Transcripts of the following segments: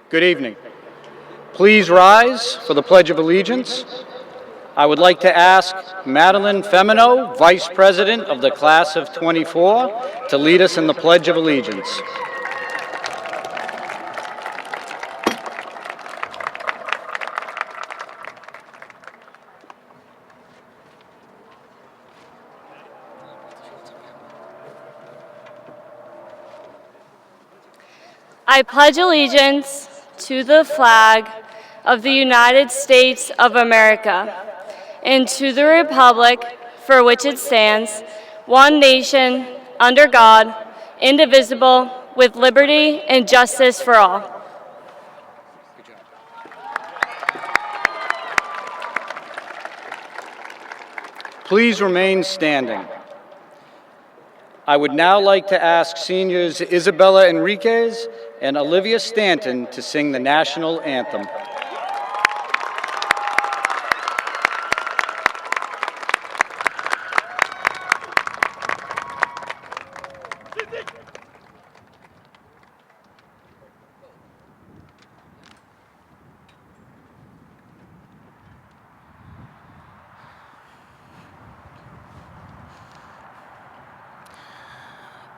Good evening. Please rise for the Pledge of Allegiance. I would like to ask Madeline Femino, Vice President of the Class of 24, to lead us in the Pledge of Allegiance. I pledge allegiance to the flag of the United States of America and to the republic for which it stands, one nation, under God, indivisible, with liberty and justice for all. Please remain standing. I would now like to ask seniors Isabella Enriquez and Olivia Stanton to sing the national anthem.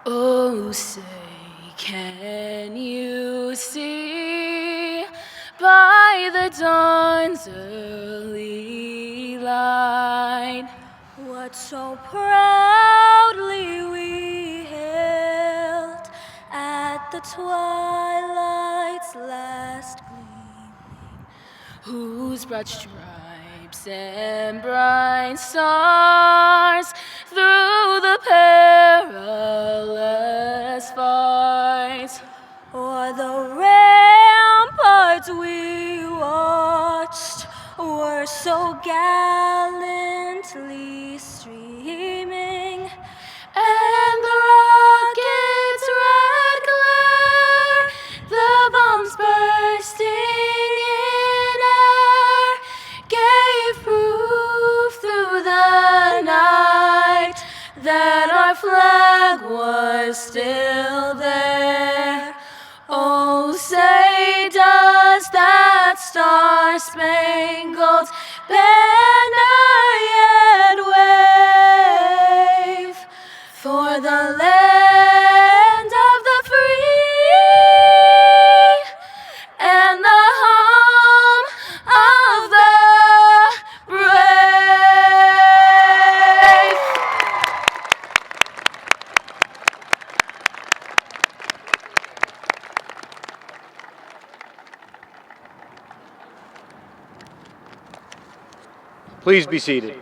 Oh, say, can you see by the dawn's early light what so proudly we hailed at the twilight's last gleaming, whose broad stripes and bright stars through the perilous fight o'er the ramparts we watched were so gallantly streaming, and the rocket's red glare, the bombs bursting in air, gave proof through the night that our flag was still there. Oh, say does that star-spangled banner yet wave for the land of the free and the home of the brave? Please be seated.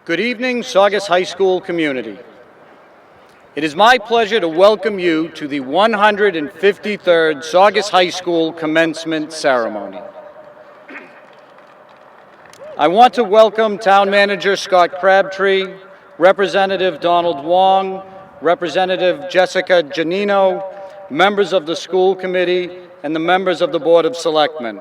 Good evening, Saugus High School community. It is my pleasure to welcome you to the 153rd Saugus High School commencement ceremony. I want to welcome Town Manager Scott Crabtree, Representative Donald Wong, Representative Jessica Giannino, members of the school committee, and the members of the Board of Selectmen.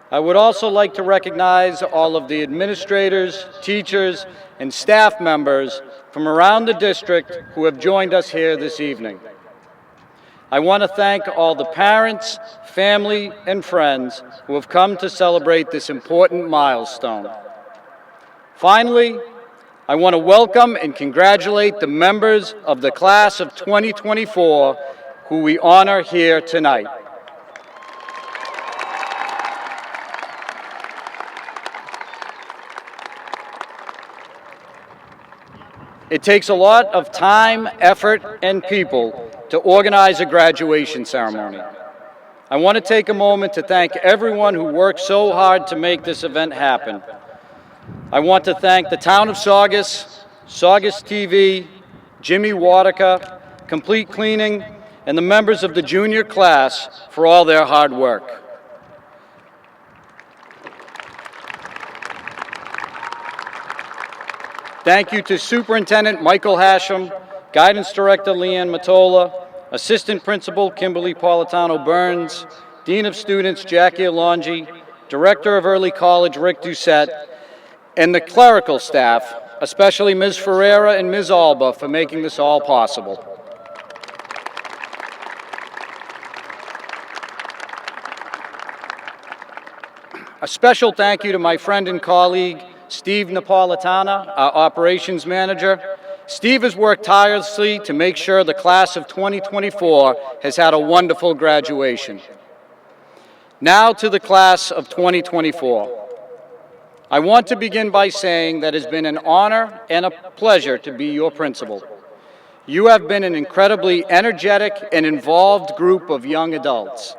I would also like to recognize all of the administrators, teachers, and staff members from around the district who have joined us here this evening. I want to thank all the parents, family, and friends who have come to celebrate this important milestone. Finally, I want to welcome and congratulate the members of the class of 2024 who we honor here tonight. It takes a lot of time, effort, and people to organize a graduation ceremony. I want to take a moment to thank everyone who worked so hard to make this event happen. I want to thank the Town of Saugus, Saugus TV, Jimmy Watica, Complete Cleaning, and the members of the junior class for all their hard work. Thank you to Superintendent Michael Hashem, Guidance Director Leanne Matola, Assistant Principal Kimberly Politano Burns, Dean of Students Jackie Alongi, Director of Early College Rick Doucette, and the clerical staff, especially Ms. Ferreira and Ms. Alba, for making this all possible. A special thank you to my friend and colleague, Steve Napolitana, our operations manager. Steve has worked tirelessly to make sure the class of 2024 has had a wonderful graduation. Now to the class of 2024. I want to begin by saying that it has been an honor and a pleasure to be your principal. You have been an incredibly energetic and involved group of young adults.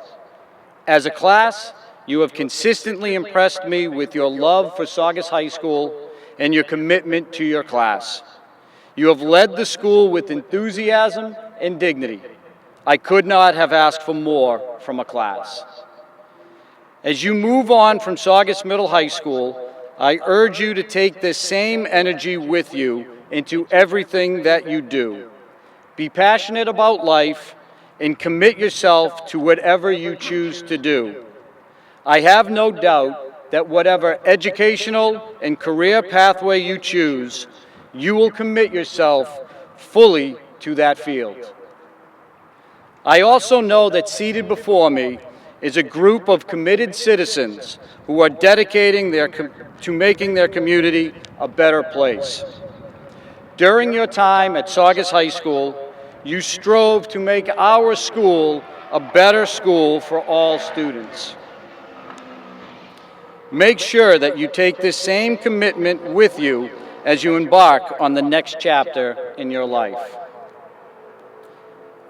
As a class, you have consistently impressed me with your love for Saugus High School and your commitment to your class. You have led the school with enthusiasm and dignity. I could not have asked for more from a class. As you move on from Saugus Middle High School, I urge you to take this same energy with you into everything that you do. Be passionate about life and commit yourself to whatever you choose to do. I have no doubt that whatever educational and career pathway you choose, you will commit yourself fully to that field. I also know that seated before me is a group of committed citizens who are dedicating to making their community a better place. During your time at Saugus High School, you strove to make our school a better school for all students. Make sure that you take this same commitment with you as you embark on the next chapter in your life.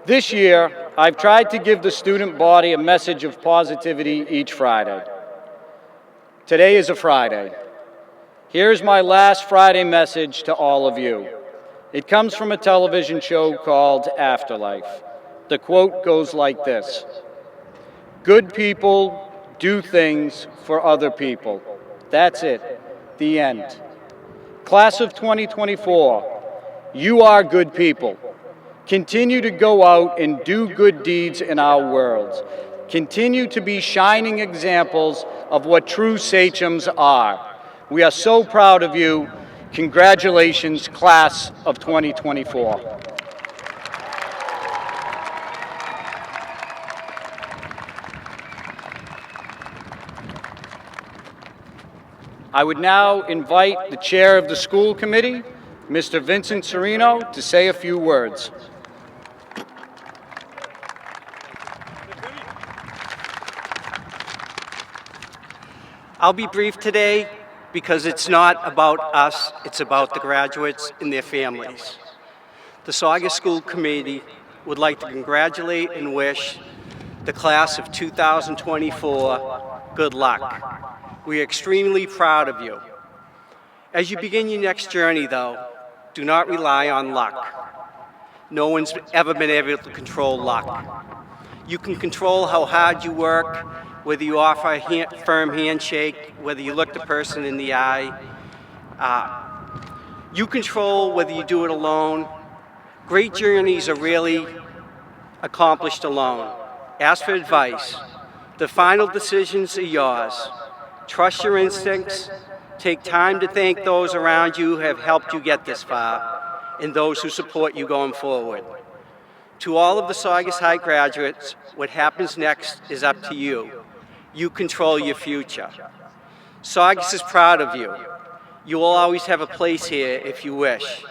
This year, I've tried to give the student body a message of positivity each Friday. Today is a Friday. Here's my last Friday message to all of you. It comes from a television show called Afterlife. The quote goes like this: "Good people do things for other people." That's it. The end. Class of 2024, you are good people. Continue to go out and do good deeds in our world. Continue to be shining examples of what true sachems are. We are so proud of you. Congratulations, class of 2024. I would now invite the chair of the school committee, Mr. Vincent Serino, to say a few words. I'll be brief today because it's not about us, it's about the graduates and their families. The Saugus School Committee would like to congratulate and wish the class of 2024 good luck. We are extremely proud of you. As you begin your next journey, though, do not rely on luck. No one's ever been able to control luck. You can control how hard you work, whether you offer a firm handshake, whether you look the person in the eye. You control whether you do it alone. Great journeys are really accomplished alone. Ask for advice. The final decisions are yours. Trust your instincts. Take time to thank those around you who have helped you get this far, and those who support you going forward. To all of the Saugus High graduates, what happens next is up to you. You control your future. Saugus is proud of you. You will always have a place here if you wish.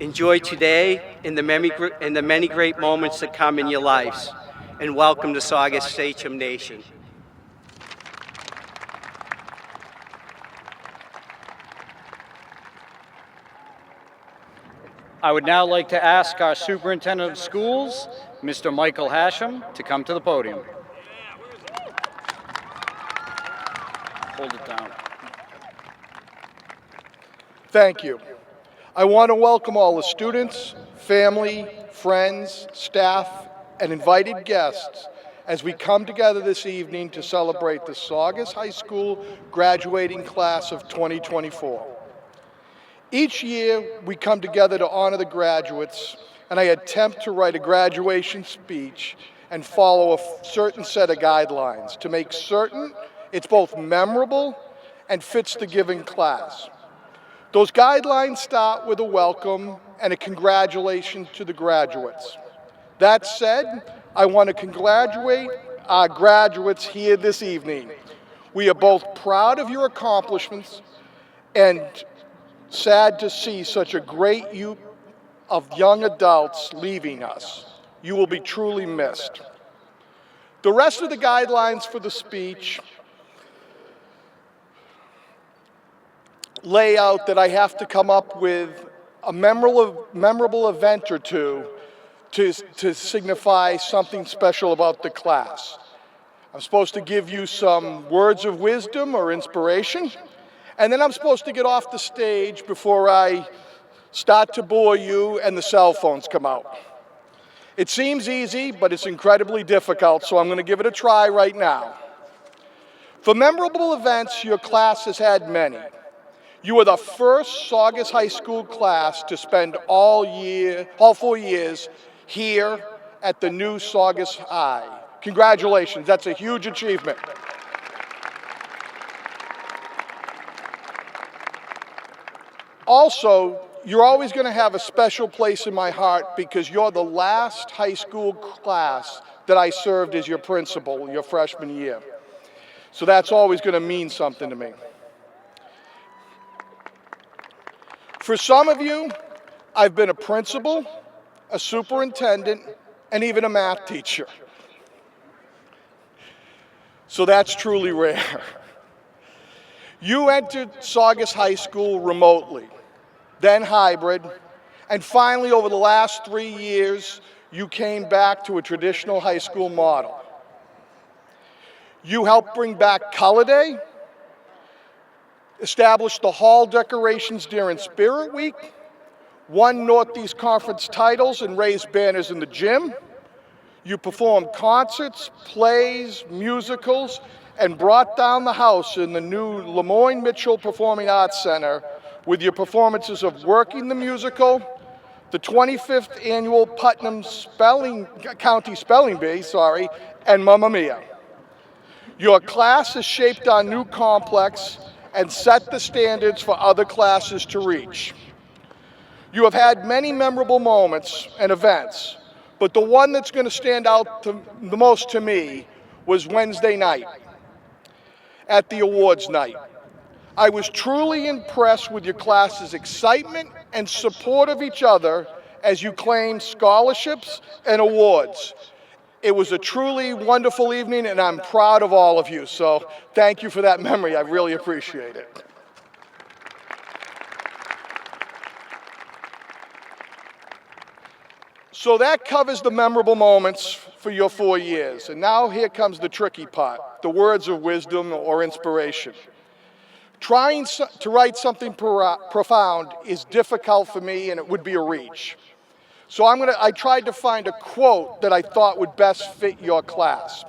Enjoy today and the many great moments that come in your lives, and welcome to Saugus Sachem Nation. I would now like to ask our Superintendent of Schools, Mr. Michael Hashem, to come to the podium. Hold it down. Thank you. I want to welcome all the students, family, friends, staff, and invited guests as we come together this evening to celebrate the Saugus High School graduating class of 2024. Each year, we come together to honor the graduates, and I attempt to write a graduation speech and follow a certain set of guidelines to make certain It's both memorable and fits the given class. Those guidelines start with a welcome and a congratulations to the graduates. That said, I want to congratulate our graduates here this evening. We are both proud of your accomplishments and sad to see such a great youth of young adults leaving us. You will be truly missed. The rest of the guidelines for the speech lay out that I have to come up with a memorable event or two to signify something special about the class. I'm supposed to give you some words of wisdom or inspiration, and then I'm supposed to get off the stage before I start to bore you and the cell phones come out. It seems easy, but it's incredibly difficult, so I'm going to give it a try right now. For memorable events, your class has had many. You are the first Saugus High School class to spend all 4 years here at the new Saugus High. Congratulations, that's a huge achievement. Also, you're always going to have a special place in my heart because you're the last high school class that I served as your principal your freshman year. So that's always going to mean something to me. For some of you, I've been a principal, a superintendent, and even a math teacher. So that's truly rare. You entered Saugus High School remotely, then hybrid, and finally over the last 3 years, you came back to a traditional high school model. You helped bring back Color Day, established the hall decorations during Spirit Week, won Northeast Conference titles and raised banners in the gym. You performed concerts, plays, musicals, and brought down the house in the new Lemoyne Mitchell Performing Arts Center with your performances of Working the Musical, the 25th Annual Putnam County Spelling Bee, and Mamma Mia. Your class has shaped our new complex and set the standards for other classes to reach. You have had many memorable moments and events, but the one that's going to stand out the most to me was Wednesday night at the awards night. I was truly impressed with your class's excitement and support of each other as you claimed scholarships and awards. It was a truly wonderful evening, and I'm proud of all of you. So thank you for that memory. I really appreciate it. So that covers the memorable moments for your 4 years. And now here comes the tricky part, the words of wisdom or inspiration. Trying to write something profound is difficult for me, and it would be a reach. So I tried to find a quote that I thought would best fit your class.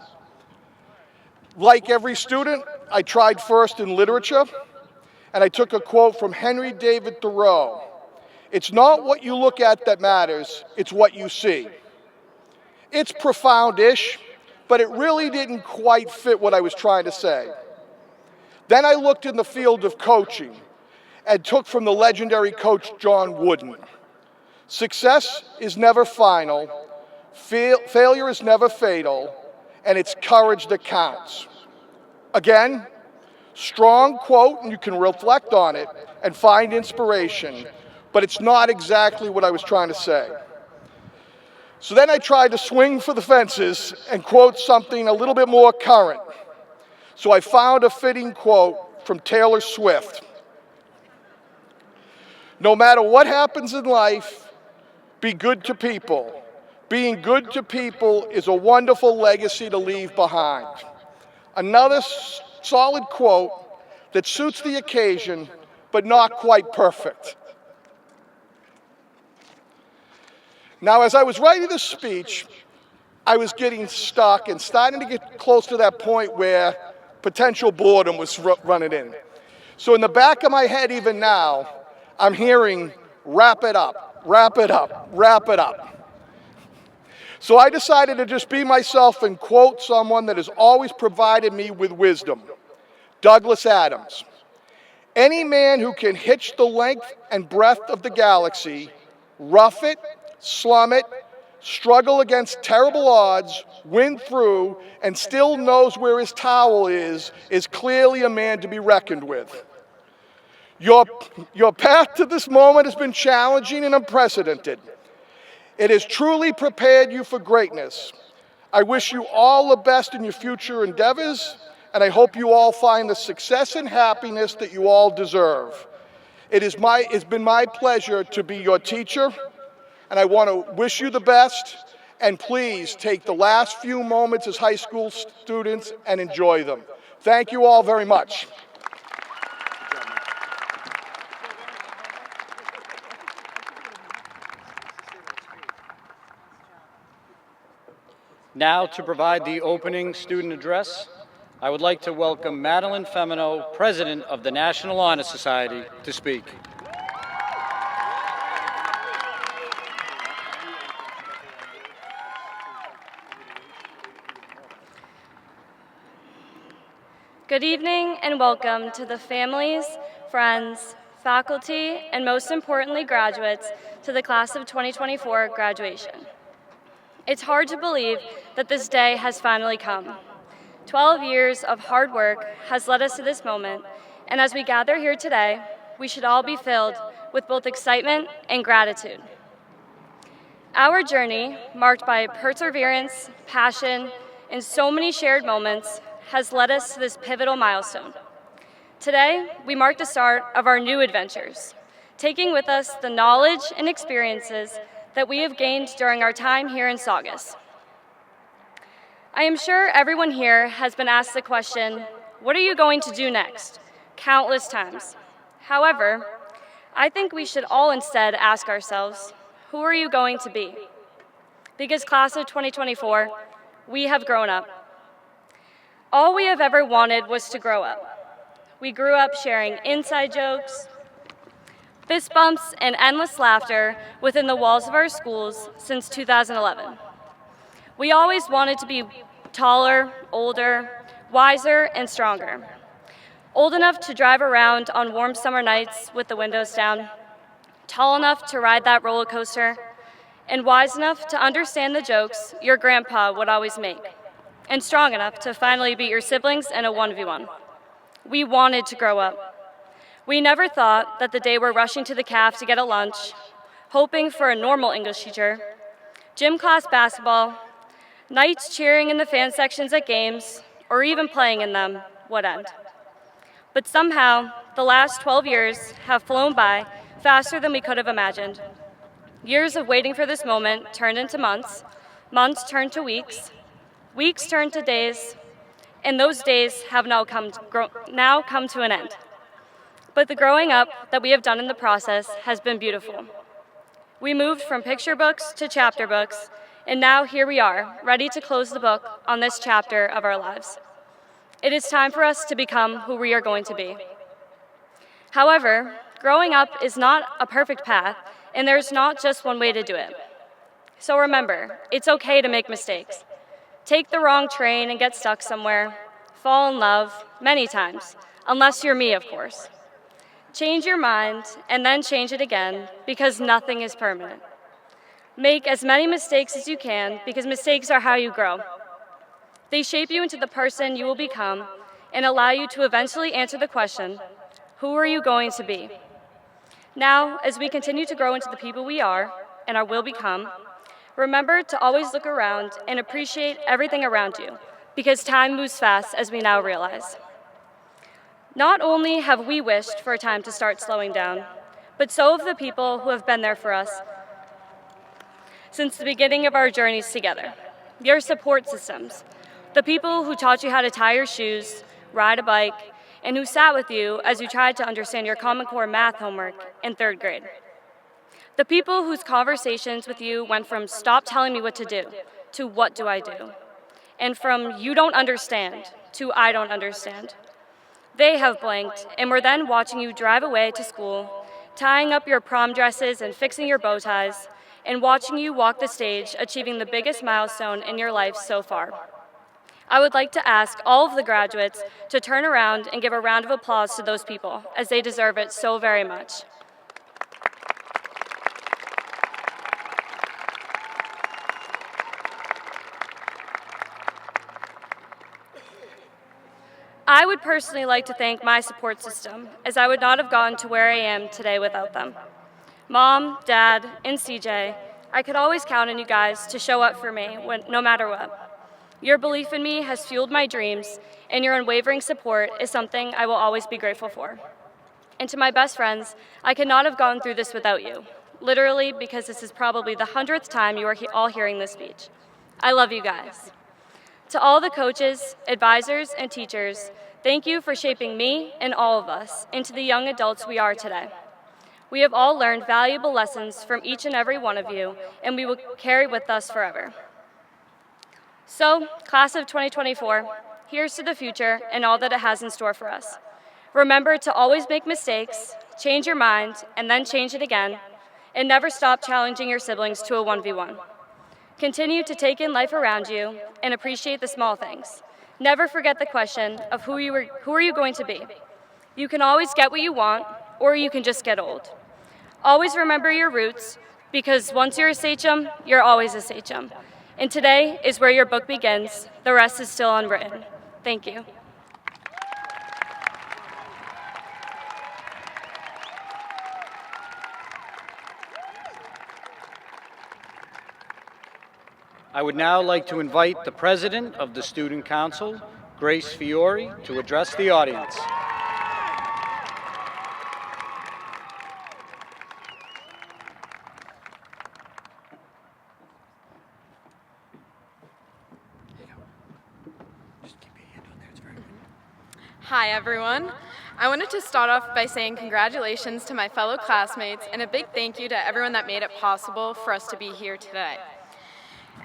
Like every student, I tried first in literature, and I took a quote from Henry David Thoreau. It's not what you look at that matters, it's what you see. It's profound-ish, but it really didn't quite fit what I was trying to say. Then I looked in the field of coaching and took from the legendary coach John Wooden. Success is never final, failure is never fatal, and it's courage that counts. Again, strong quote, and you can reflect on it and find inspiration, but it's not exactly what I was trying to say. So then I tried to swing for the fences and quote something a little bit more current. So I found a fitting quote from Taylor Swift. No matter what happens in life, be good to people. Being good to people is a wonderful legacy to leave behind. Another solid quote that suits the occasion, but not quite perfect. Now, as I was writing this speech, I was getting stuck and starting to get close to that point where potential boredom was running in. So in the back of my head, even now, I'm hearing, wrap it up, wrap it up, wrap it up. So I decided to just be myself and quote someone that has always provided me with wisdom. Douglas Adams. Any man who can hitch the length and breadth of the galaxy, rough it, slum it, struggle against terrible odds, win through, and still knows where his towel is clearly a man to be reckoned with. Your path to this moment has been challenging and unprecedented. It has truly prepared you for greatness. I wish you all the best in your future endeavors, and I hope you all find the success and happiness that you all deserve. It's been my pleasure to be your teacher, and I want to wish you the best, and please take the last few moments as high school students and enjoy them. Thank you all very much. Now, to provide the opening student address, I would like to welcome Madeline Femino, President of the National Honor Society, to speak. Good evening and welcome to the families, friends, faculty, and most importantly, graduates to the class of 2024 graduation. It's hard to believe that this day has finally come. 12 years of hard work has led us to this moment, and as we gather here today, we should all be filled with both excitement and gratitude. Our journey, marked by perseverance, passion, and so many shared moments, has led us to this pivotal milestone. Today, we mark the start of our new adventures, taking with us the knowledge and experiences that we have gained during our time here in Saugus. I am sure everyone here has been asked the question, what are you going to do next? Countless times. However, I think we should all instead ask ourselves, who are you going to be? Because class of 2024, we have grown up. All we have ever wanted was to grow up. We grew up sharing inside jokes, fist bumps, and endless laughter within the walls of our schools since 2011. We always wanted to be taller, older, wiser, and stronger. Old enough to drive around on warm summer nights with the windows down, tall enough to ride that roller coaster, and wise enough to understand the jokes your grandpa would always make, and strong enough to finally beat your siblings in a 1v1. We wanted to grow up. We never thought that the day we're rushing to the caf to get a lunch, hoping for a normal English teacher, gym class basketball, nights cheering in the fan sections at games, or even playing in them would end. But somehow, the last 12 years have flown by faster than we could have imagined. Years of waiting for this moment turned into months, months turned to weeks, weeks turned to days, and those days have now come to an end. But the growing up that we have done in the process has been beautiful. We moved from picture books to chapter books, and now here we are, ready to close the book on this chapter of our lives. It is time for us to become who we are going to be. However, growing up is not a perfect path, and there's not just one way to do it. So remember, it's okay to make mistakes. Take the wrong train and get stuck somewhere. Fall in love many times, unless you're me, of course. Change your mind and then change it again, because nothing is permanent. Make as many mistakes as you can, because mistakes are how you grow. They shape you into the person you will become and allow you to eventually answer the question, who are you going to be? Now, as we continue to grow into the people we are and will become, remember to always look around and appreciate everything around you, because time moves fast, as we now realize. Not only have we wished for a time to start slowing down, but so have the people who have been there for us since the beginning of our journeys together. Your support systems, the people who taught you how to tie your shoes, ride a bike, and who sat with you as you tried to understand your Common Core math homework in 3rd grade. The people whose conversations with you went from stop telling me what to do to what do I do, and from you don't understand to I don't understand. They have blanked and were then watching you drive away to school, tying up your prom dresses and fixing your bow ties, and watching you walk the stage, achieving the biggest milestone in your life so far. I would like to ask all of the graduates to turn around and give a round of applause to those people, as they deserve it so very much. I would personally like to thank my support system, as I would not have gotten to where I am today without them. Mom, Dad, and CJ, I could always count on you guys to show up for me no matter what. Your belief in me has fueled my dreams, and your unwavering support is something I will always be grateful for. And to my best friends, I could not have gone through this without you, literally, because this is probably the 100th time you are all hearing this speech. I love you guys. To all the coaches, advisors, and teachers, thank you for shaping me and all of us into the young adults we are today. We have all learned valuable lessons from each and every one of you, and we will carry with us forever. So, class of 2024, here's to the future and all that it has in store for us. Remember to always make mistakes, change your mind, and then change it again, and never stop challenging your siblings to a 1v1. Continue to take in life around you and appreciate the small things. Never forget the question of who are you going to be? You can always get what you want, or you can just get old. Always remember your roots, because once you're a sachem, you're always a sachem. And today is where your book begins. The rest is still unwritten. Thank you. I would now like to invite the President of the Student Council, Grace Fiore, to address the audience. Hi everyone. I wanted to start off by saying congratulations to my fellow classmates and a big thank you to everyone that made it possible for us to be here today.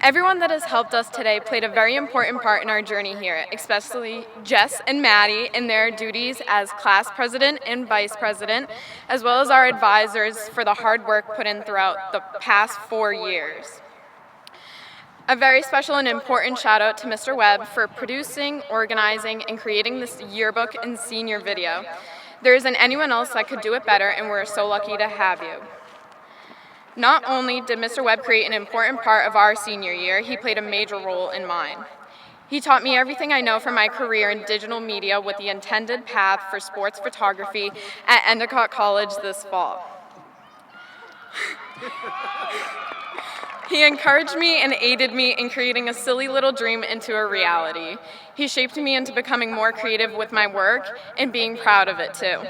Everyone that has helped us today played a very important part in our journey here, especially Jess and Maddie in their duties as class president and vice president, as well as our advisors for the hard work put in throughout the past 4 years. A very special and important shout out to Mr. Webb for producing, organizing, and creating this yearbook and senior video. There isn't anyone else that could do it better, and we're so lucky to have you. Not only did Mr. Webb create an important part of our senior year, he played a major role in mine. He taught me everything I know from my career in digital media with the intended path for sports photography at Endicott College this fall. He encouraged me and aided me in creating a silly little dream into a reality. He shaped me into becoming more creative with my work and being proud of it too.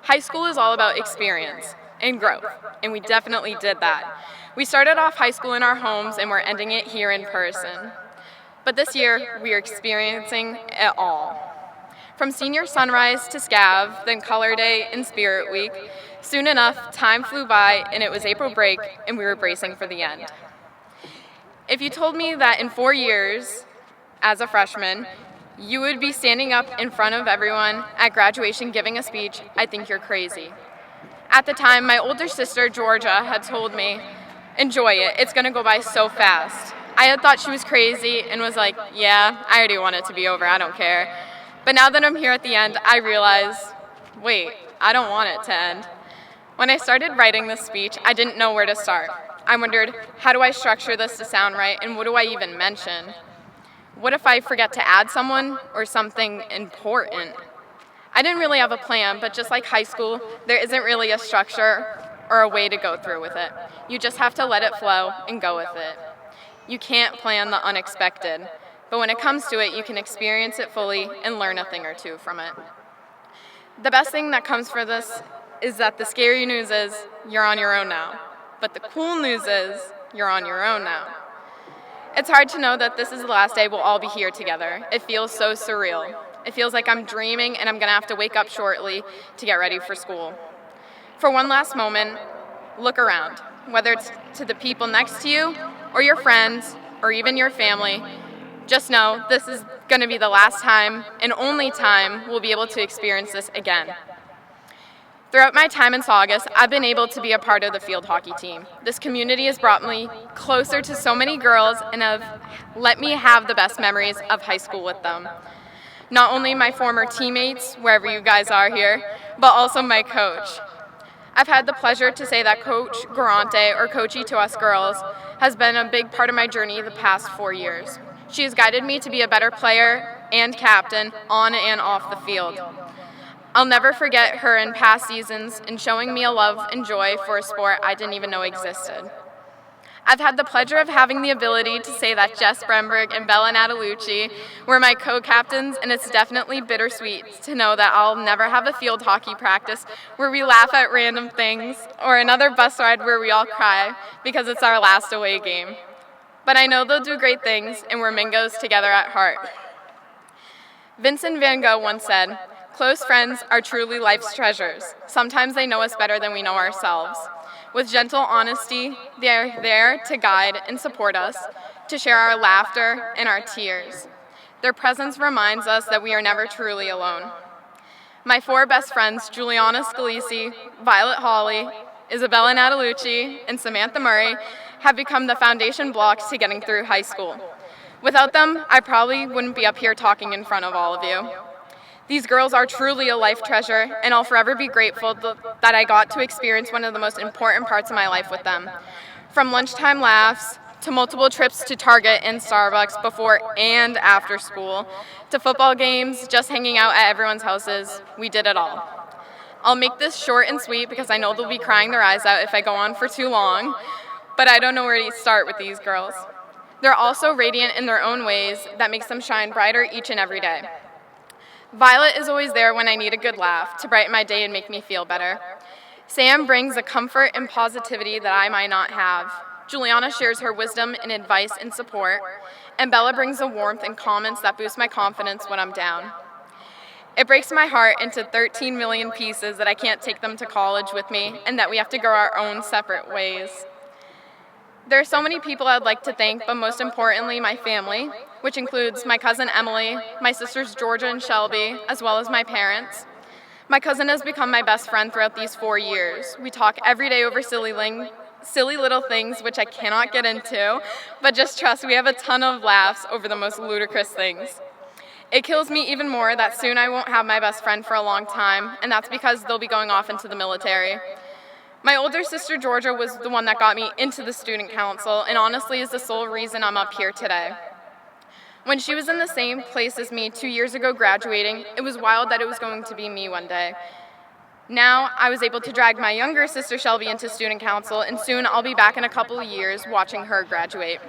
High school is all about experience and growth, and we definitely did that. We started off high school in our homes and we're ending it here in person. But this year, we are experiencing it all. From senior sunrise to SCAV, then Color Day and Spirit Week, soon enough, time flew by and it was April break and we were bracing for the end. If you told me that in 4 years, as a freshman, you would be standing up in front of everyone at graduation giving a speech, I think you're crazy. At the time, my older sister, Georgia, had told me, enjoy it, it's gonna go by so fast. I had thought she was crazy and was like, yeah, I already want it to be over, I don't care. But now that I'm here at the end, I realize, wait, I don't want it to end. When I started writing this speech, I didn't know where to start. I wondered, how do I structure this to sound right, and what do I even mention? What if I forget to add someone or something important? I didn't really have a plan, but just like high school, there isn't really a structure or a way to go through with it. You just have to let it flow and go with it. You can't plan the unexpected, but when it comes to it, you can experience it fully and learn a thing or two from it. The best thing that comes for this is that the scary news is you're on your own now, but the cool news is you're on your own now. It's hard to know that this is the last day we'll all be here together. It feels so surreal. It feels like I'm dreaming and I'm gonna have to wake up shortly to get ready for school. For one last moment, look around. Whether it's to the people next to you, or your friends, or even your family, just know this is gonna be the last time and only time we'll be able to experience this again. Throughout my time in Saugus, I've been able to be a part of the field hockey team. This community has brought me closer to so many girls and have let me have the best memories of high school with them. Not only my former teammates, wherever you guys are here, but also my coach. I've had the pleasure to say that Coach Garante, or Coachy to us girls, has been a big part of my journey the past 4 years. She has guided me to be a better player and captain on and off the field. I'll never forget her in past seasons in showing me a love and joy for a sport I didn't even know existed. I've had the pleasure of having the ability to say that Jess Bremberg and Bella Natalucci were my co-captains, and it's definitely bittersweet to know that I'll never have a field hockey practice where we laugh at random things or another bus ride where we all cry because it's our last away game. But I know they'll do great things, and we're Mingos together at heart. Vincent van Gogh once said, "Close friends are truly life's treasures. Sometimes they know us better than we know ourselves. With gentle honesty, they are there to guide and support us, to share our laughter and our tears. Their presence reminds us that we are never truly alone." My 4 best friends, Juliana Scalisi, Violet Hawley, Isabella Natalucci, and Samantha Murray, have become the foundation blocks to getting through high school. Without them, I probably wouldn't be up here talking in front of all of you. These girls are truly a life treasure, and I'll forever be grateful that I got to experience one of the most important parts of my life with them. From lunchtime laughs, to multiple trips to Target and Starbucks before and after school, to football games, just hanging out at everyone's houses, we did it all. I'll make this short and sweet because I know they'll be crying their eyes out if I go on for too long, but I don't know where to start with these girls. They're also radiant in their own ways that makes them shine brighter each and every day. Violet is always there when I need a good laugh to brighten my day and make me feel better. Sam brings a comfort and positivity that I might not have. Juliana shares her wisdom and advice and support. And Bella brings a warmth and comments that boost my confidence when I'm down. It breaks my heart into 13 million pieces that I can't take them to college with me and that we have to go our own separate ways. There are so many people I'd like to thank, but most importantly, my family, which includes my cousin Emily, my sisters Georgia and Shelby, as well as my parents. My cousin has become my best friend throughout these 4 years. We talk every day over silly little things, which I cannot get into, but just trust, we have a ton of laughs over the most ludicrous things. It kills me even more that soon I won't have my best friend for a long time, and that's because they'll be going off into the military. My older sister Georgia was the one that got me into the student council and honestly is the sole reason I'm up here today. When she was in the same place as me 2 years ago graduating, it was wild that it was going to be me one day. Now I was able to drag my younger sister Shelby into student council, and soon I'll be back in a couple of years watching her graduate.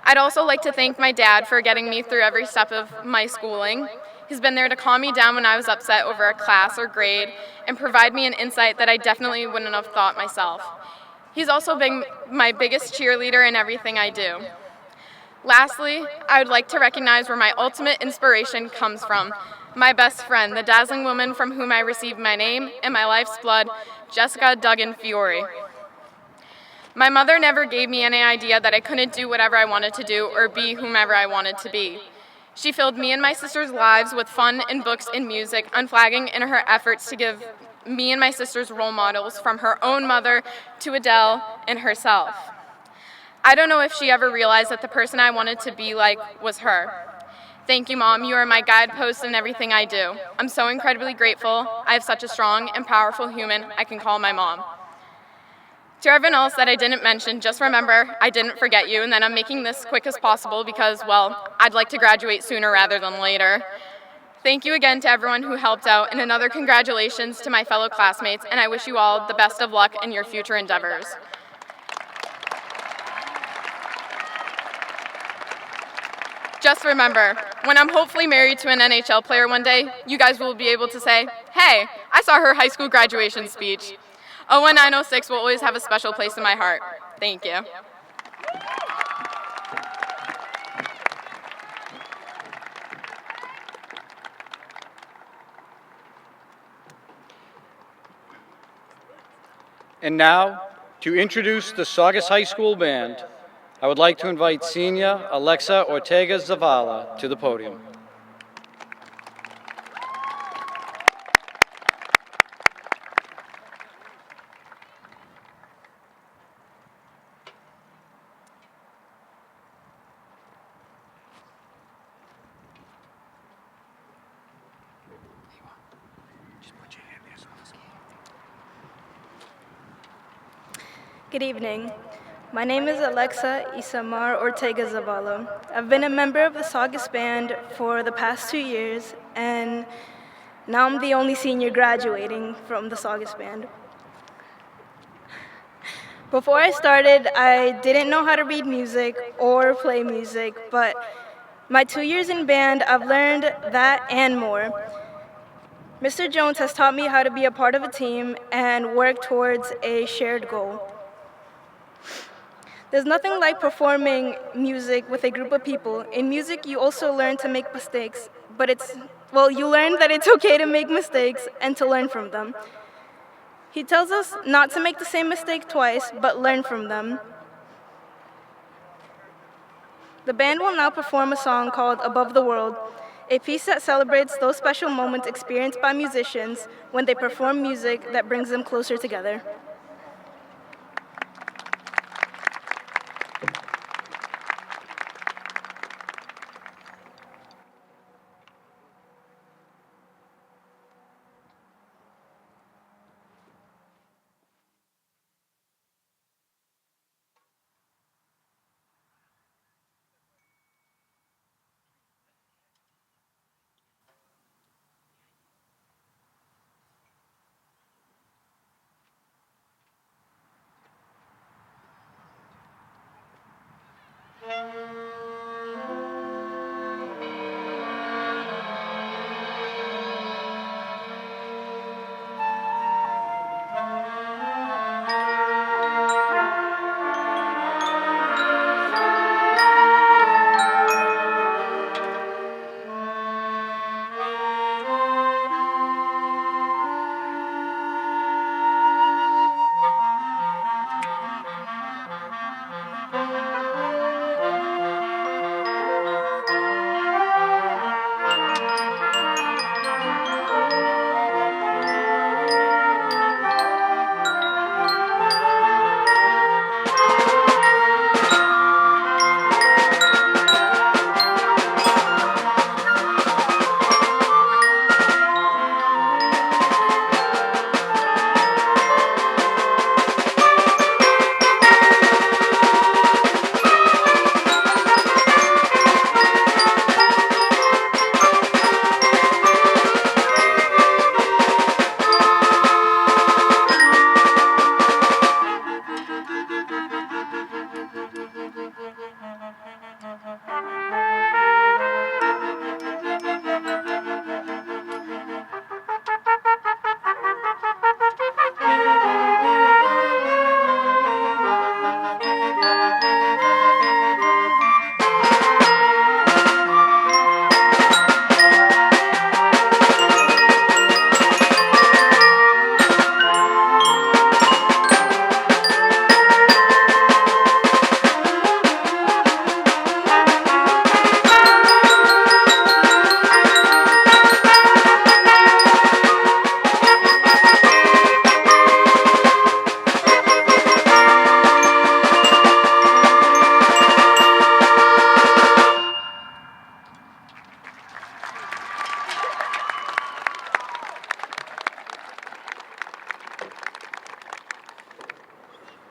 I'd also like to thank my dad for getting me through every step of my schooling. He's been there to calm me down when I was upset over a class or grade and provide me an insight that I definitely wouldn't have thought myself. He's also been my biggest cheerleader in everything I do. Lastly, I would like to recognize where my ultimate inspiration comes from. My best friend, the dazzling woman from whom I received my name and my life's blood, Jessica Duggan Fiore. My mother never gave me any idea that I couldn't do whatever I wanted to do or be whomever I wanted to be. She filled me and my sister's lives with fun and books and music, unflagging in her efforts to give me and my sisters role models from her own mother to Adele and herself. I don't know if she ever realized that the person I wanted to be like was her. Thank you, Mom. You are my guidepost in everything I do. I'm so incredibly grateful I have such a strong and powerful human I can call my mom. To everyone else that I didn't mention, just remember, I didn't forget you, and that I'm making this quick as possible because, well, I'd like to graduate sooner rather than later. Thank you again to everyone who helped out, and another congratulations to my fellow classmates, and I wish you all the best of luck in your future endeavors. Just remember, when I'm hopefully married to an NHL player one day, you guys will be able to say, "Hey, I saw her high school graduation speech." 01906 will always have a special place in my heart. Thank you. And now, to introduce the Saugus High School Band, I would like to invite Senior Alexa Ortega Zavala to the podium. Good evening. My name is Alexa Isamar Ortega Zavala. I've been a member of the Saugus band for the past 2 years, and now I'm the only senior graduating from the Saugus band. Before I started, I didn't know how to read music or play music, but my 2 years in band, I've learned that and more. Mr. Jones has taught me how to be a part of a team and work towards a shared goal. There's nothing like performing music with a group of people. In music, you also learn to make mistakes, but you learn that it's okay to make mistakes and to learn from them. He tells us not to make the same mistake twice, but learn from them. The band will now perform a song called Above the World, a piece that celebrates those special moments experienced by musicians when they perform music that brings them closer together.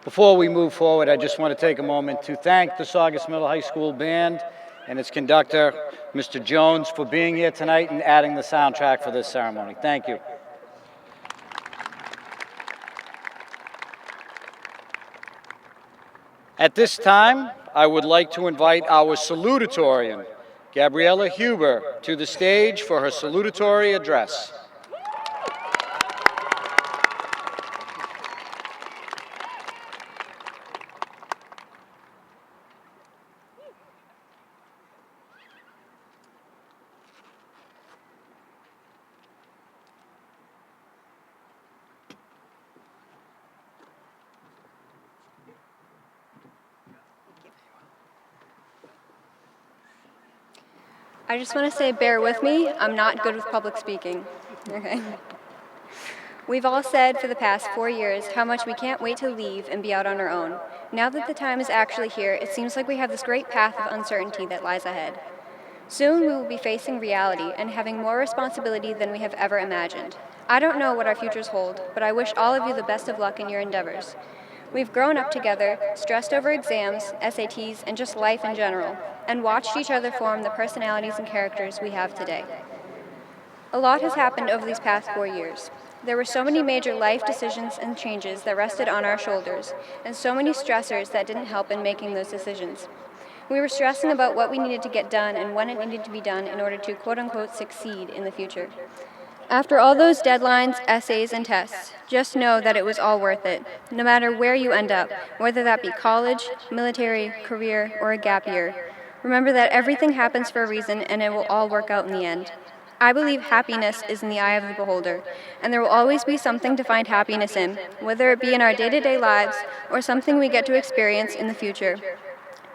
Before we move forward, I just want to take a moment to thank the Saugus Middle High School Band and its conductor, Mr. Jones, for being here tonight and adding the soundtrack for this ceremony. Thank you. At this time, I would like to invite our salutatorian, Gabriella Huber, to the stage for her salutatory address. I just want to say, bear with me. I'm not good with public speaking. Okay. We've all said for the past 4 years how much we can't wait to leave and be out on our own. Now that the time is actually here, it seems like we have this great path of uncertainty that lies ahead. Soon we will be facing reality and having more responsibility than we have ever imagined. I don't know what our futures hold, but I wish all of you the best of luck in your endeavors. We've grown up together, stressed over exams, SATs, and just life in general, and watched each other form the personalities and characters we have today. A lot has happened over these past 4 years. There were so many major life decisions and changes that rested on our shoulders, and so many stressors that didn't help in making those decisions. We were stressing about what we needed to get done and when it needed to be done in order to quote-unquote succeed in the future. After all those deadlines, essays, and tests, just know that it was all worth it, no matter where you end up, whether that be college, military, career, or a gap year. Remember that everything happens for a reason and it will all work out in the end. I believe happiness is in the eye of the beholder, and there will always be something to find happiness in, whether it be in our day-to-day lives or something we get to experience in the future.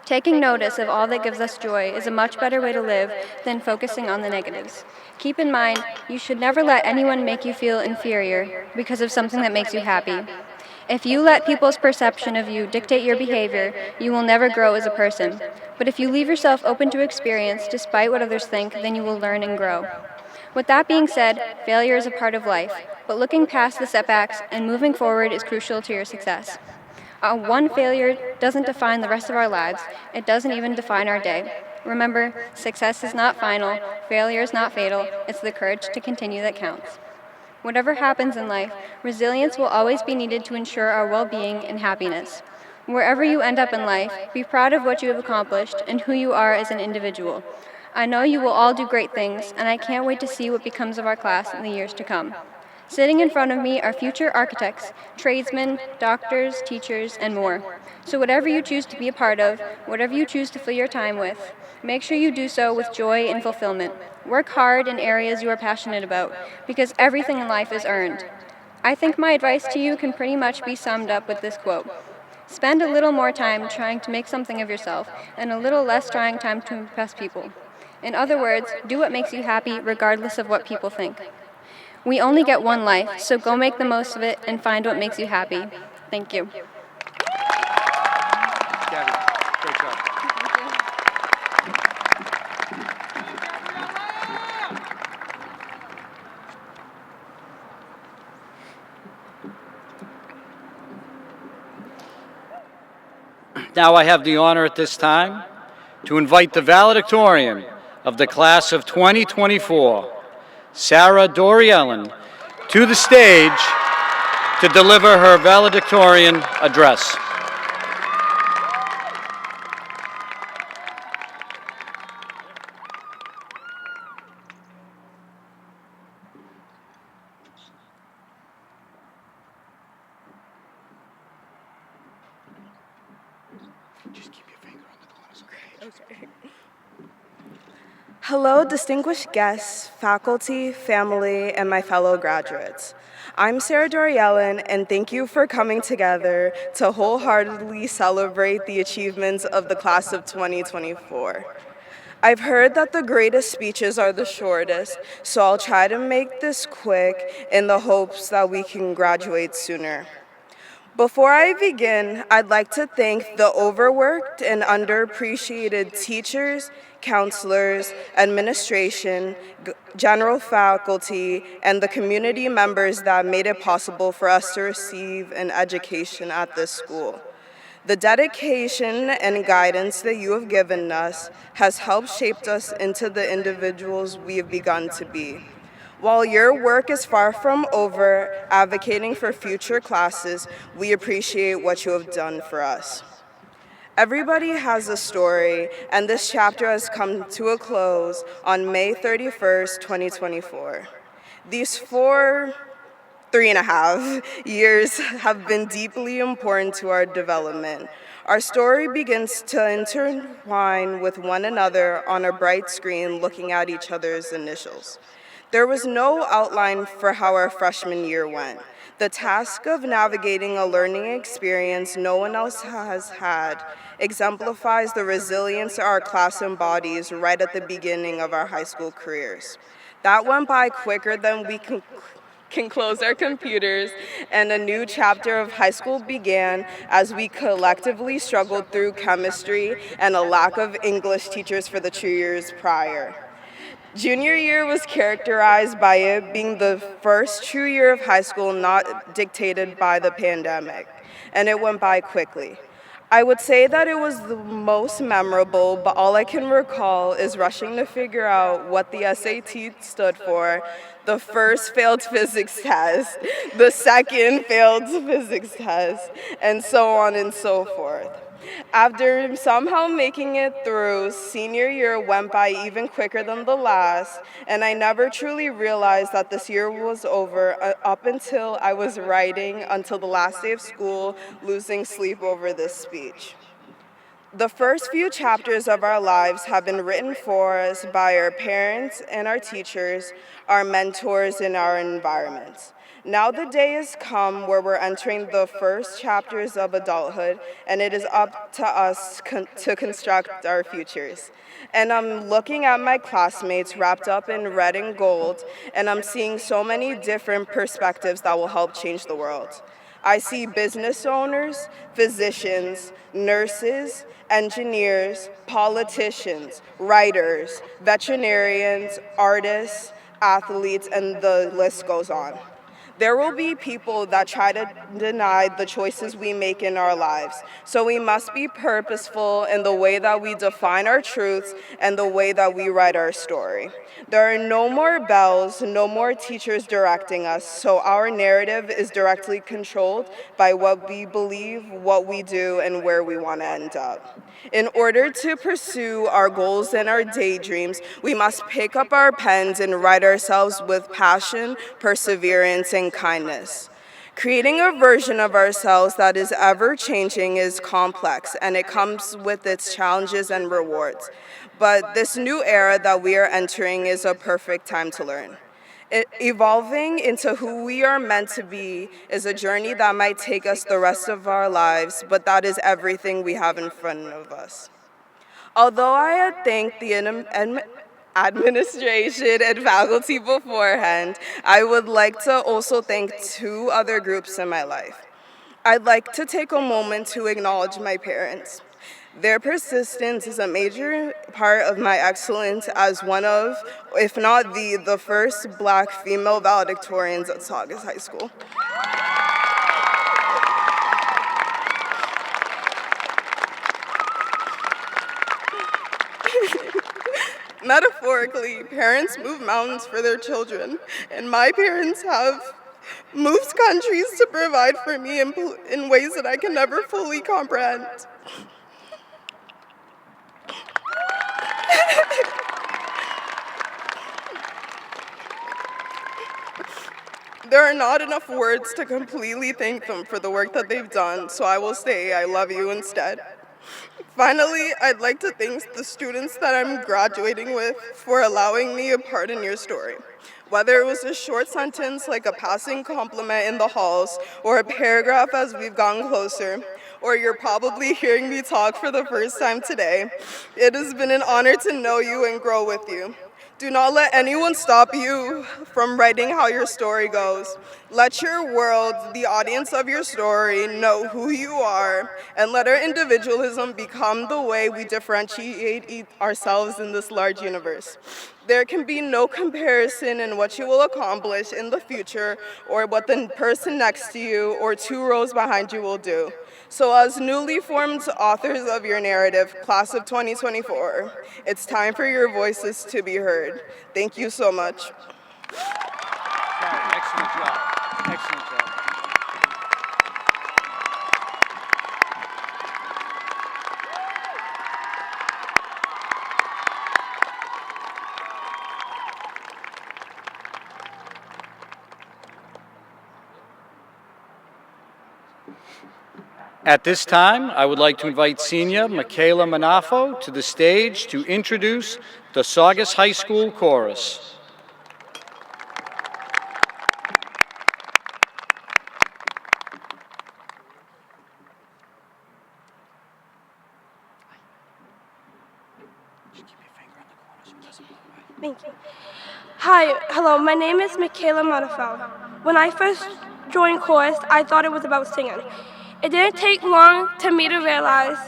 Taking notice of all that gives us joy is a much better way to live than focusing on the negatives. Keep in mind, you should never let anyone make you feel inferior because of something that makes you happy. If you let people's perception of you dictate your behavior, you will never grow as a person. But if you leave yourself open to experience despite what others think, then you will learn and grow. With that being said, failure is a part of life, but looking past the setbacks and moving forward is crucial to your success. One failure doesn't define the rest of our lives. It doesn't even define our day. Remember, success is not final, failure is not fatal, it's the courage to continue that counts. Whatever happens in life, resilience will always be needed to ensure our well-being and happiness. Wherever you end up in life, be proud of what you have accomplished and who you are as an individual. I know you will all do great things, and I can't wait to see what becomes of our class in the years to come. Sitting in front of me are future architects, tradesmen, doctors, teachers, and more. So whatever you choose to be a part of, whatever you choose to fill your time with, make sure you do so with joy and fulfillment. Work hard in areas you are passionate about, because everything in life is earned. I think my advice to you can pretty much be summed up with this quote. Spend a little more time trying to make something of yourself, and a little less trying time to impress people. In other words, do what makes you happy regardless of what people think. We only get one life, so go make the most of it and find what makes you happy. Thank you. Gabby, great job. Now I have the honor at this time to invite the valedictorian of the class of 2024, Sarah Doriellen, to the stage to deliver her valedictorian address. Just keep your finger on the corners, okay? Hello, distinguished guests, faculty, family, and my fellow graduates. I'm Sarah Doriellen, and thank you for coming together to wholeheartedly celebrate the achievements of the class of 2024. I've heard that the greatest speeches are the shortest, so I'll try to make this quick in the hopes that we can graduate sooner. Before I begin, I'd like to thank the overworked and underappreciated teachers, counselors, administration, general faculty, and the community members that made it possible for us to receive an education at this school. The dedication and guidance that you have given us has helped shape us into the individuals we have begun to be. While your work is far from over, advocating for future classes, we appreciate what you have done for us. Everybody has a story, and this chapter has come to a close on May 31st, 2024. These 3.5 years have been deeply important to our development. Our story begins to intertwine with one another on a bright screen looking at each other's initials. There was no outline for how our freshman year went. The task of navigating a learning experience no one else has had exemplifies the resilience our class embodies right at the beginning of our high school careers. That went by quicker than we can close our computers, and a new chapter of high school began as we collectively struggled through chemistry and a lack of English teachers for the 2 years prior. Junior year was characterized by it being the first true year of high school not dictated by the pandemic. and it went by quickly. I would say that it was the most memorable, but all I can recall is rushing to figure out what the SAT stood for, the first failed physics test, the second failed physics test, and so on and so forth. After somehow making it through, senior year went by even quicker than the last, and I never truly realized that this year was over up until I was writing until the last day of school, losing sleep over this speech. The first few chapters of our lives have been written for us by our parents and our teachers, our mentors, and our environments. Now the day has come where we're entering the first chapters of adulthood, and it is up to us to construct our futures. And I'm looking at my classmates wrapped up in red and gold, and I'm seeing so many different perspectives that will help change the world. I see business owners, physicians, nurses, engineers, politicians, writers, veterinarians, artists, athletes, and the list goes on. There will be people that try to deny the choices we make in our lives, so we must be purposeful in the way that we define our truths and the way that we write our story. There are no more bells, no more teachers directing us, so our narrative is directly controlled by what we believe, what we do, and where we want to end up. In order to pursue our goals and our daydreams, we must pick up our pens and write ourselves with passion, perseverance, and kindness. Creating a version of ourselves that is ever-changing is complex, and it comes with its challenges and rewards. But this new era that we are entering is a perfect time to learn. Evolving into who we are meant to be is a journey that might take us the rest of our lives, but that is everything we have in front of us. Although I had thanked the administration and faculty beforehand, I would like to also thank two other groups in my life. I'd like to take a moment to acknowledge my parents. Their persistence is a major part of my excellence as one of, if not the first Black female valedictorians at Saugus High School. Metaphorically, parents move mountains for their children, and my parents have moved countries to provide for me in ways that I can never fully comprehend. There are not enough words to completely thank them for the work that they've done, so I will say I love you instead. Finally, I'd like to thank the students that I'm graduating with for allowing me a part in your story. Whether it was a short sentence like a passing compliment in the halls, or a paragraph as we've gotten closer, or you're probably hearing me talk for the first time today, it has been an honor to know you and grow with you. Do not let anyone stop you from writing how your story goes. Let your world, the audience of your story, know who you are, and let our individualism become the way we differentiate ourselves in this large universe. There can be no comparison in what you will accomplish in the future or what the person next to you or two rows behind you will do. So as newly formed authors of your narrative, class of 2024, it's time for your voices to be heard. Thank you so much. Excellent job. Excellent job. At this time, I would like to invite Senior Michaela Manafo to the stage to introduce the Saugus High School Chorus. Thank you. Hi, hello, my name is Michaela Manafo. When I first joined chorus, I thought it was about singing. It didn't take long to me to realize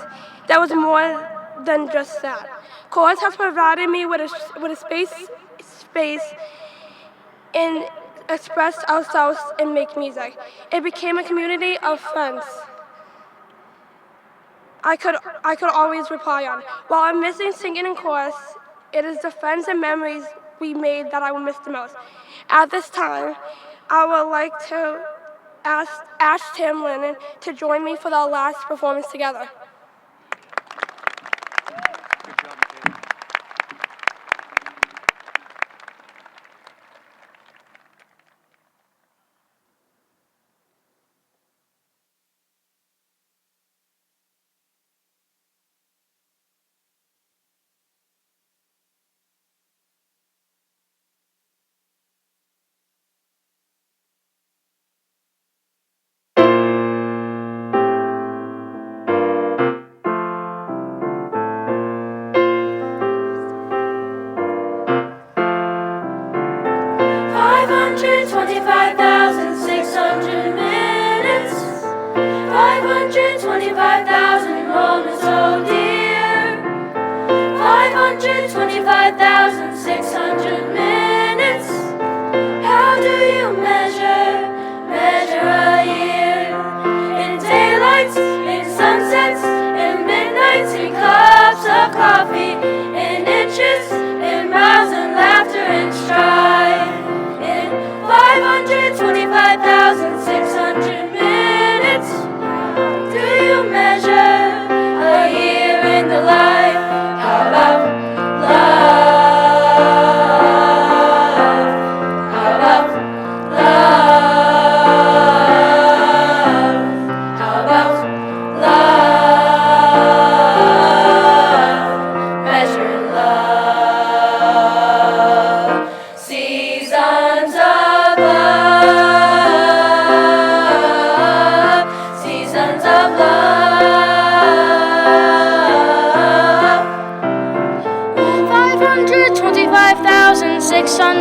that was more than just that. Chorus has provided me with a space and express ourselves and make music. It became a community of friends. I could always rely on. While I'm missing singing in chorus, it is the friends and memories we made that I will miss the most. At this time, I would like to ask Tim Lennon to join me for the last performance together.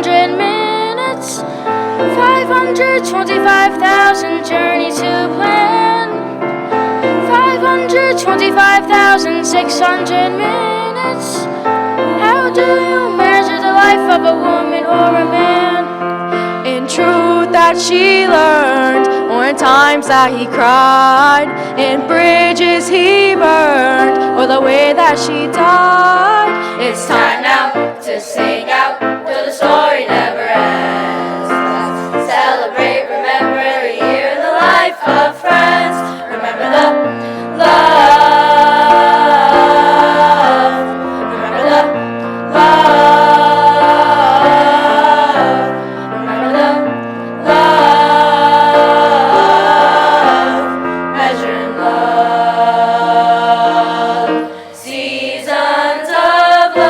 Minutes, 525,000 journey to plan, 525,600 minutes. How do you measure the life of a woman or a man? In truth that she learned, or in times that he cried, in bridges he burned, or the way that she died. It's time now to sing out till the story never ends. Let's celebrate, remember a year in the life of friends. Remember the love. Remember the love. Remember the love. Measuring love. Seasons of love.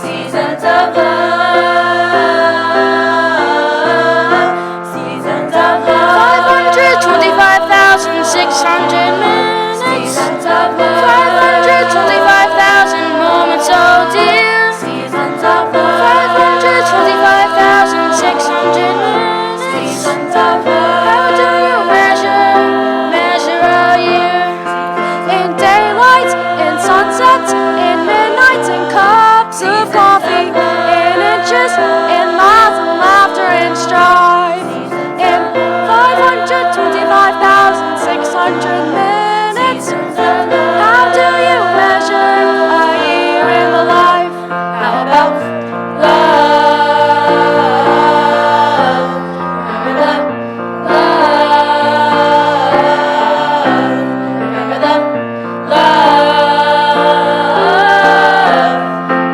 Seasons of love. Seasons of love. 525,600 minutes. Seasons of love. 525,000 moments, oh dear. Seasons of love. 525,600 minutes. Seasons of love. How do you measure a year? In daylight, in sunsets, in midnights, in cups of coffee, in inches, in miles, and laughter and strife. In 525,600 minutes. How do you measure a year in the life? How about love? Remember the love. Remember the love.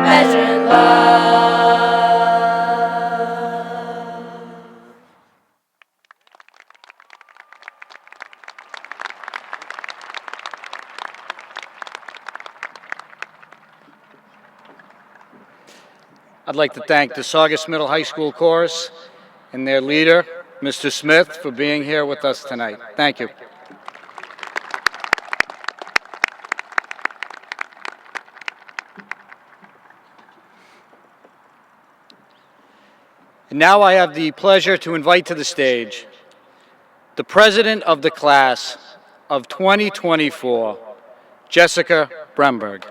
Measuring love. I'd like to thank the Saugus Middle High School Chorus and their leader, Mr. Smith, for being here with us tonight. Thank you. And now I have the pleasure to invite to the stage the president of the class of 2024, Jessica Bremberg.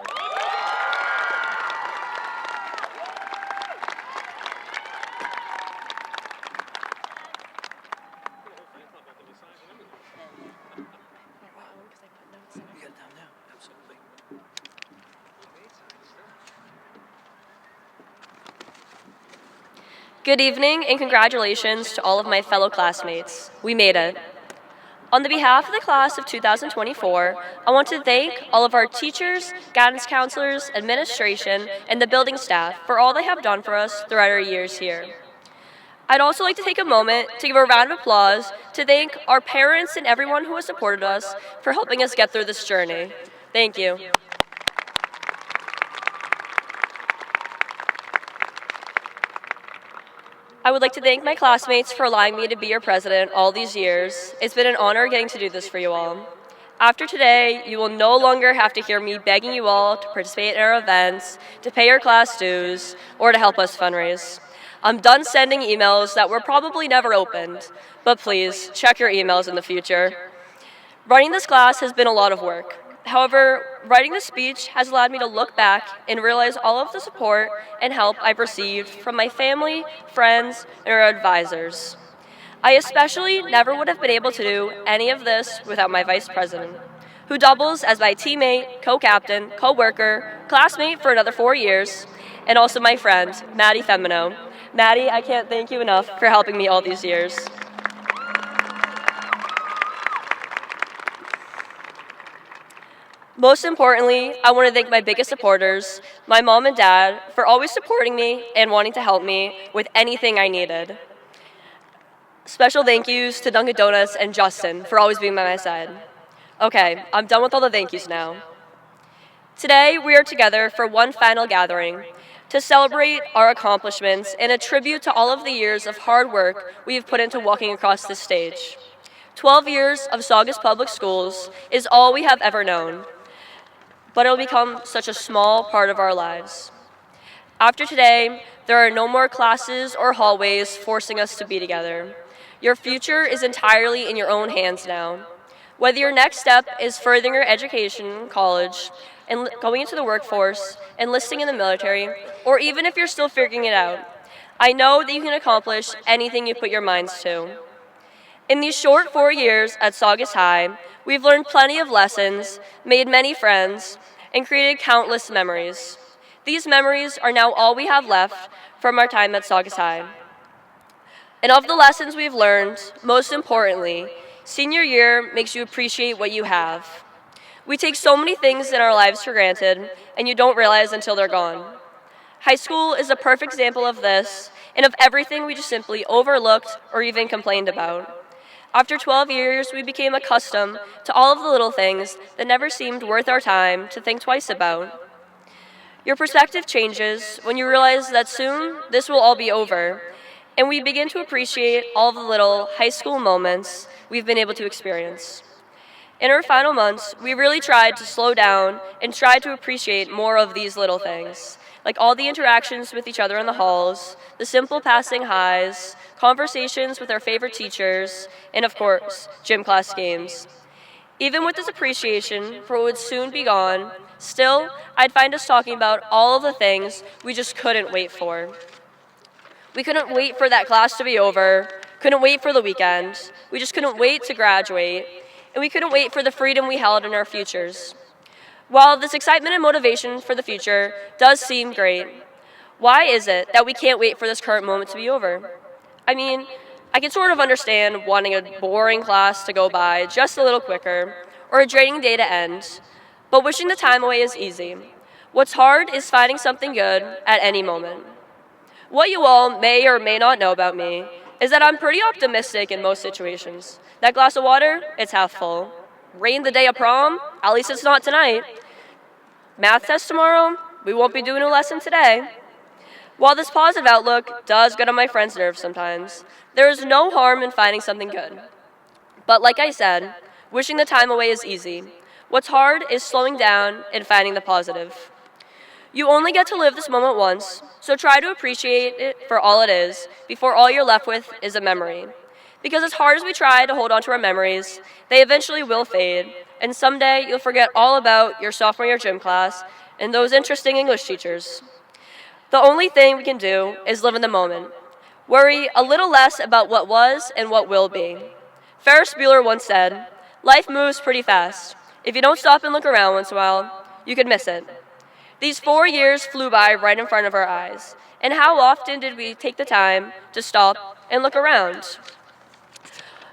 Good evening and congratulations to all of my fellow classmates. We made it. On the behalf of the class of 2024, I want to thank all of our teachers, guidance counselors, administration, and the building staff for all they have done for us throughout our years here. I'd also like to take a moment to give a round of applause to thank our parents and everyone who has supported us for helping us get through this journey. Thank you. I would like to thank my classmates for allowing me to be your president all these years. It's been an honor getting to do this for you all. After today, you will no longer have to hear me begging you all to participate in our events, to pay your class dues, or to help us fundraise. I'm done sending emails that were probably never opened, but please, check your emails in the future. Running this class has been a lot of work. However, writing this speech has allowed me to look back and realize all of the support and help I've received from my family, friends, and our advisors. I especially never would have been able to do any of this without my vice president, who doubles as my teammate, co-captain, co-worker, classmate for another 4 years, and also my friend, Maddie Femino. Maddie, I can't thank you enough for helping me all these years. Most importantly, I want to thank my biggest supporters, my mom and dad, for always supporting me and wanting to help me with anything I needed. Special thank yous to Dunkin' Donuts and Justin for always being by my side. Okay, I'm done with all the thank yous now. Today, we are together for one final gathering to celebrate our accomplishments and a tribute to all of the years of hard work we have put into walking across this stage. 12 years of Saugus Public Schools is all we have ever known, but it will become such a small part of our lives. After today, there are no more classes or hallways forcing us to be together. Your future is entirely in your own hands now. Whether your next step is furthering your education in college, and going into the workforce, enlisting in the military, or even if you're still figuring it out, I know that you can accomplish anything you put your minds to. In these short 4 years at Saugus High, we've learned plenty of lessons, made many friends, and created countless memories. These memories are now all we have left from our time at Saugus High. And of the lessons we've learned, most importantly, senior year makes you appreciate what you have. We take so many things in our lives for granted, and you don't realize until they're gone. High school is a perfect example of this, and of everything we just simply overlooked or even complained about. After 12 years, we became accustomed to all of the little things that never seemed worth our time to think twice about. Your perspective changes when you realize that soon this will all be over, and we begin to appreciate all of the little high school moments we've been able to experience. In our final months, we really tried to slow down and try to appreciate more of these little things, like all the interactions with each other in the halls, the simple passing highs, conversations with our favorite teachers, and of course, gym class games. Even with this appreciation for what would soon be gone, still, I'd find us talking about all of the things we just couldn't wait for. We couldn't wait for that class to be over, couldn't wait for the weekend, we just couldn't wait to graduate, and we couldn't wait for the freedom we held in our futures. While this excitement and motivation for the future does seem great, why is it that we can't wait for this current moment to be over? I mean, I can sort of understand wanting a boring class to go by just a little quicker, or a draining day to end, but wishing the time away is easy. What's hard is finding something good at any moment. What you all may or may not know about me is that I'm pretty optimistic in most situations. That glass of water, it's half full. Rain the day of prom, at least it's not tonight. Math test tomorrow, we won't be doing a lesson today. While this positive outlook does get on my friends' nerves sometimes, there is no harm in finding something good. But like I said, wishing the time away is easy. What's hard is slowing down and finding the positive. You only get to live this moment once, so try to appreciate it for all it is before all you're left with is a memory. Because as hard as we try to hold on to our memories, they eventually will fade, and someday you'll forget all about your sophomore year gym class and those interesting English teachers. The only thing we can do is live in the moment. Worry a little less about what was and what will be. Ferris Bueller once said, "Life moves pretty fast. If you don't stop and look around once in a while, you could miss it." These 4 years flew by right in front of our eyes, And how often did we take the time to stop and look around?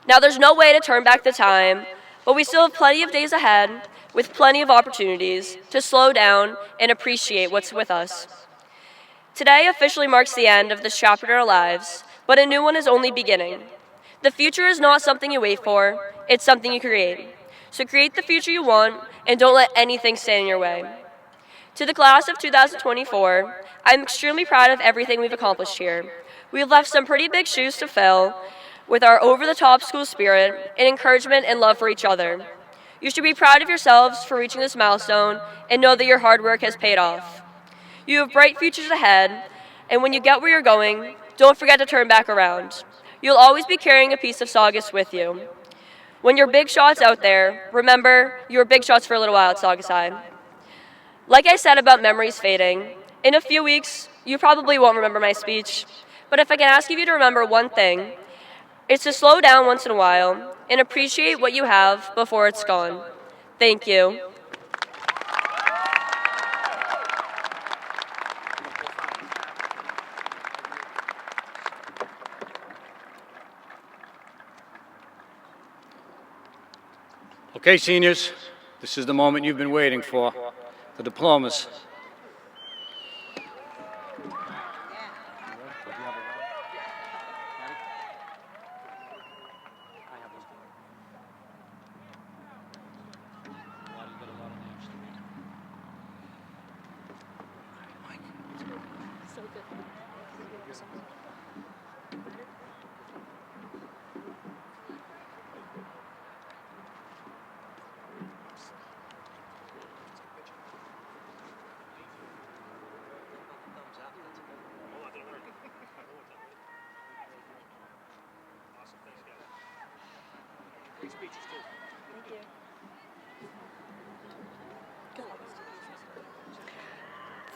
Now, there's no way to turn back the time, but we still have plenty of days ahead with plenty of opportunities to slow down and appreciate what's with us. Today officially marks the end of this chapter in our lives, but a new one is only beginning. The future is not something you wait for, it's something you create. So create the future you want and don't let anything stand in your way. To the class of 2024, I'm extremely proud of everything we've accomplished here. We've left some pretty big shoes to fill with our over-the-top school spirit and encouragement and love for each other. You should be proud of yourselves for reaching this milestone and know that your hard work has paid off. You have bright futures ahead, and when you get where you're going, don't forget to turn back around. You'll always be carrying a piece of Saugus with you. When your big shot's out there, remember, you were big shots for a little while at Saugus High. Like I said about memories fading, in a few weeks, you probably won't remember my speech, but if I can ask you to remember one thing, it's to slow down once in a while and appreciate what you have before it's gone. Thank you. Okay, seniors, this is the moment you've been waiting for, the diplomas.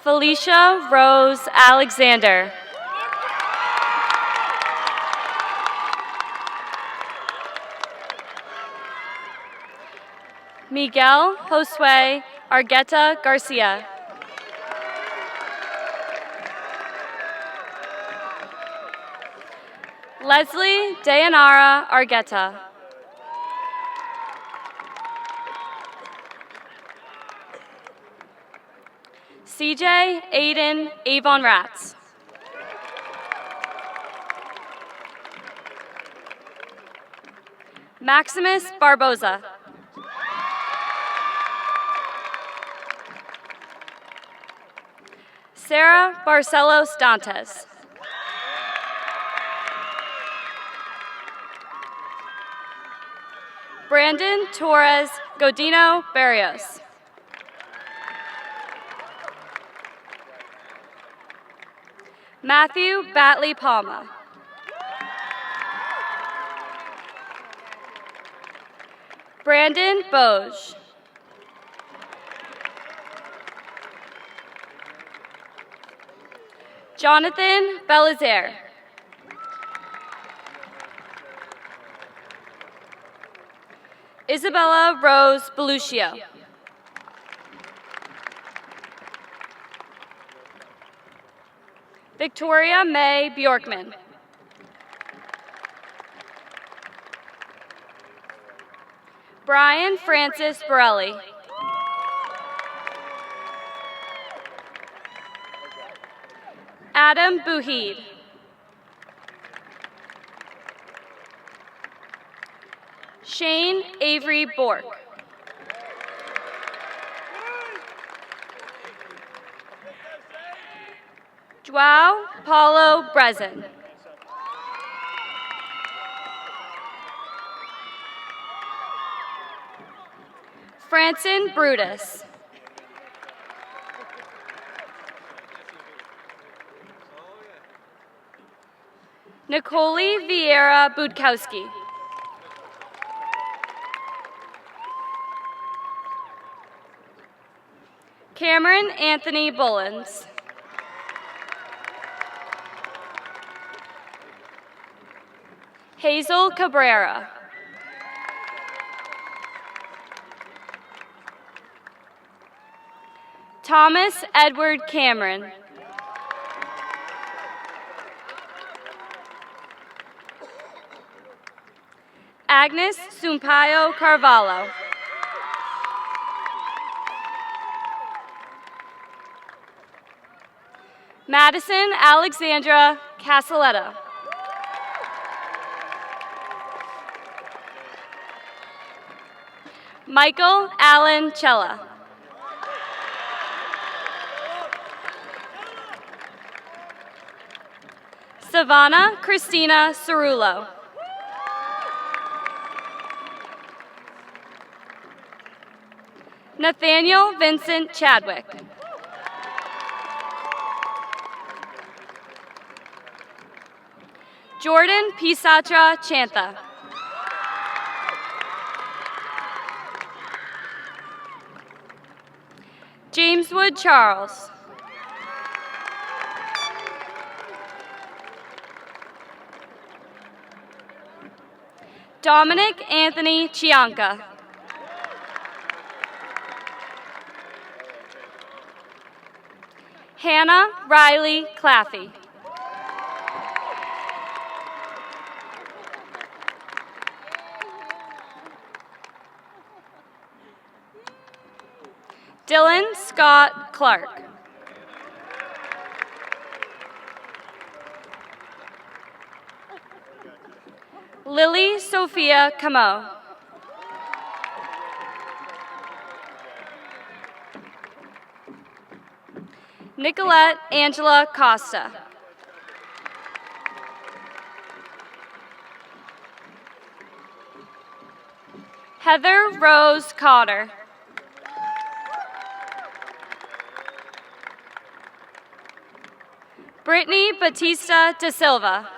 Felicia Rose Alexander. Miguel Josue Argueta Garcia. Leslie Dayanara Argueta. CJ Aiden Avon Ratz. Maximus Barboza. Sarah Barcelos Dantes. Brandon Torres Godino Barrios. Matthew Batley Palma. Brandon Boge. Jonathan Belizaire. Isabella Rose Beluccio. Victoria May Bjorkman. Brian Francis Borelli. Adam Buhid. Shane Avery Bork. Joao Paulo Brezin. Francine Brutus. Nicole Vieira Budkowski. Cameron Anthony Bullens. Hazel Cabrera. Thomas Edward Cameron. Agnes Sumpayo Carvalho. Madison Alexandra Casaletta. Michael Allen Cella. Savannah Christina Cerullo. Nathaniel Vincent Chadwick. Jordan Pisatra Chantha. Jameswood Charles. Dominic Anthony Chianca. Hannah Riley Claffey. Dylan Scott Clark. Lily Sophia Camo. Nicolette Angela Costa. Heather Rose Cotter. Brittany Batista da Silva.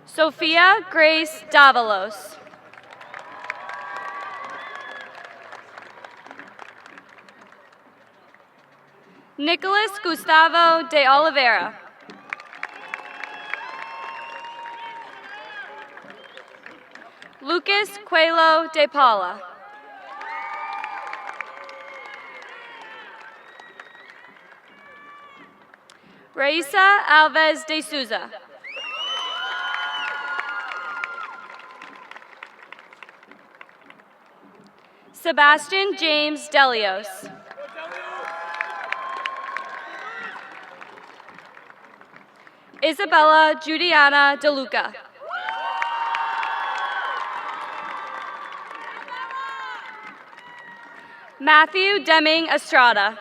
Sophia Grace Davalos. Nicholas Gustavo de Oliveira. Lucas Coelho de Paula. Raisa Alves de Souza. Sebastian James Delios. Isabella Judiana DeLuca. Matthew Deming Estrada.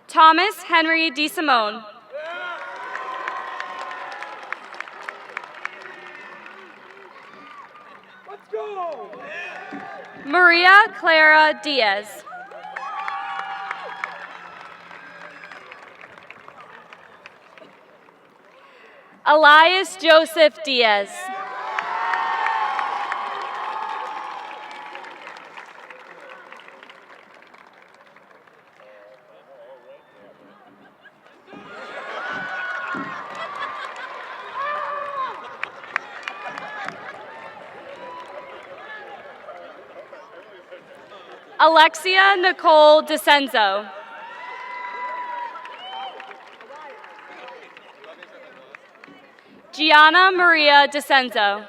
Thomas Henry DeSimone. Let's go! Maria Clara Diaz. Elias Joseph Diaz. Alexia Nicole DeCenzo. Gianna Maria DeCenzo.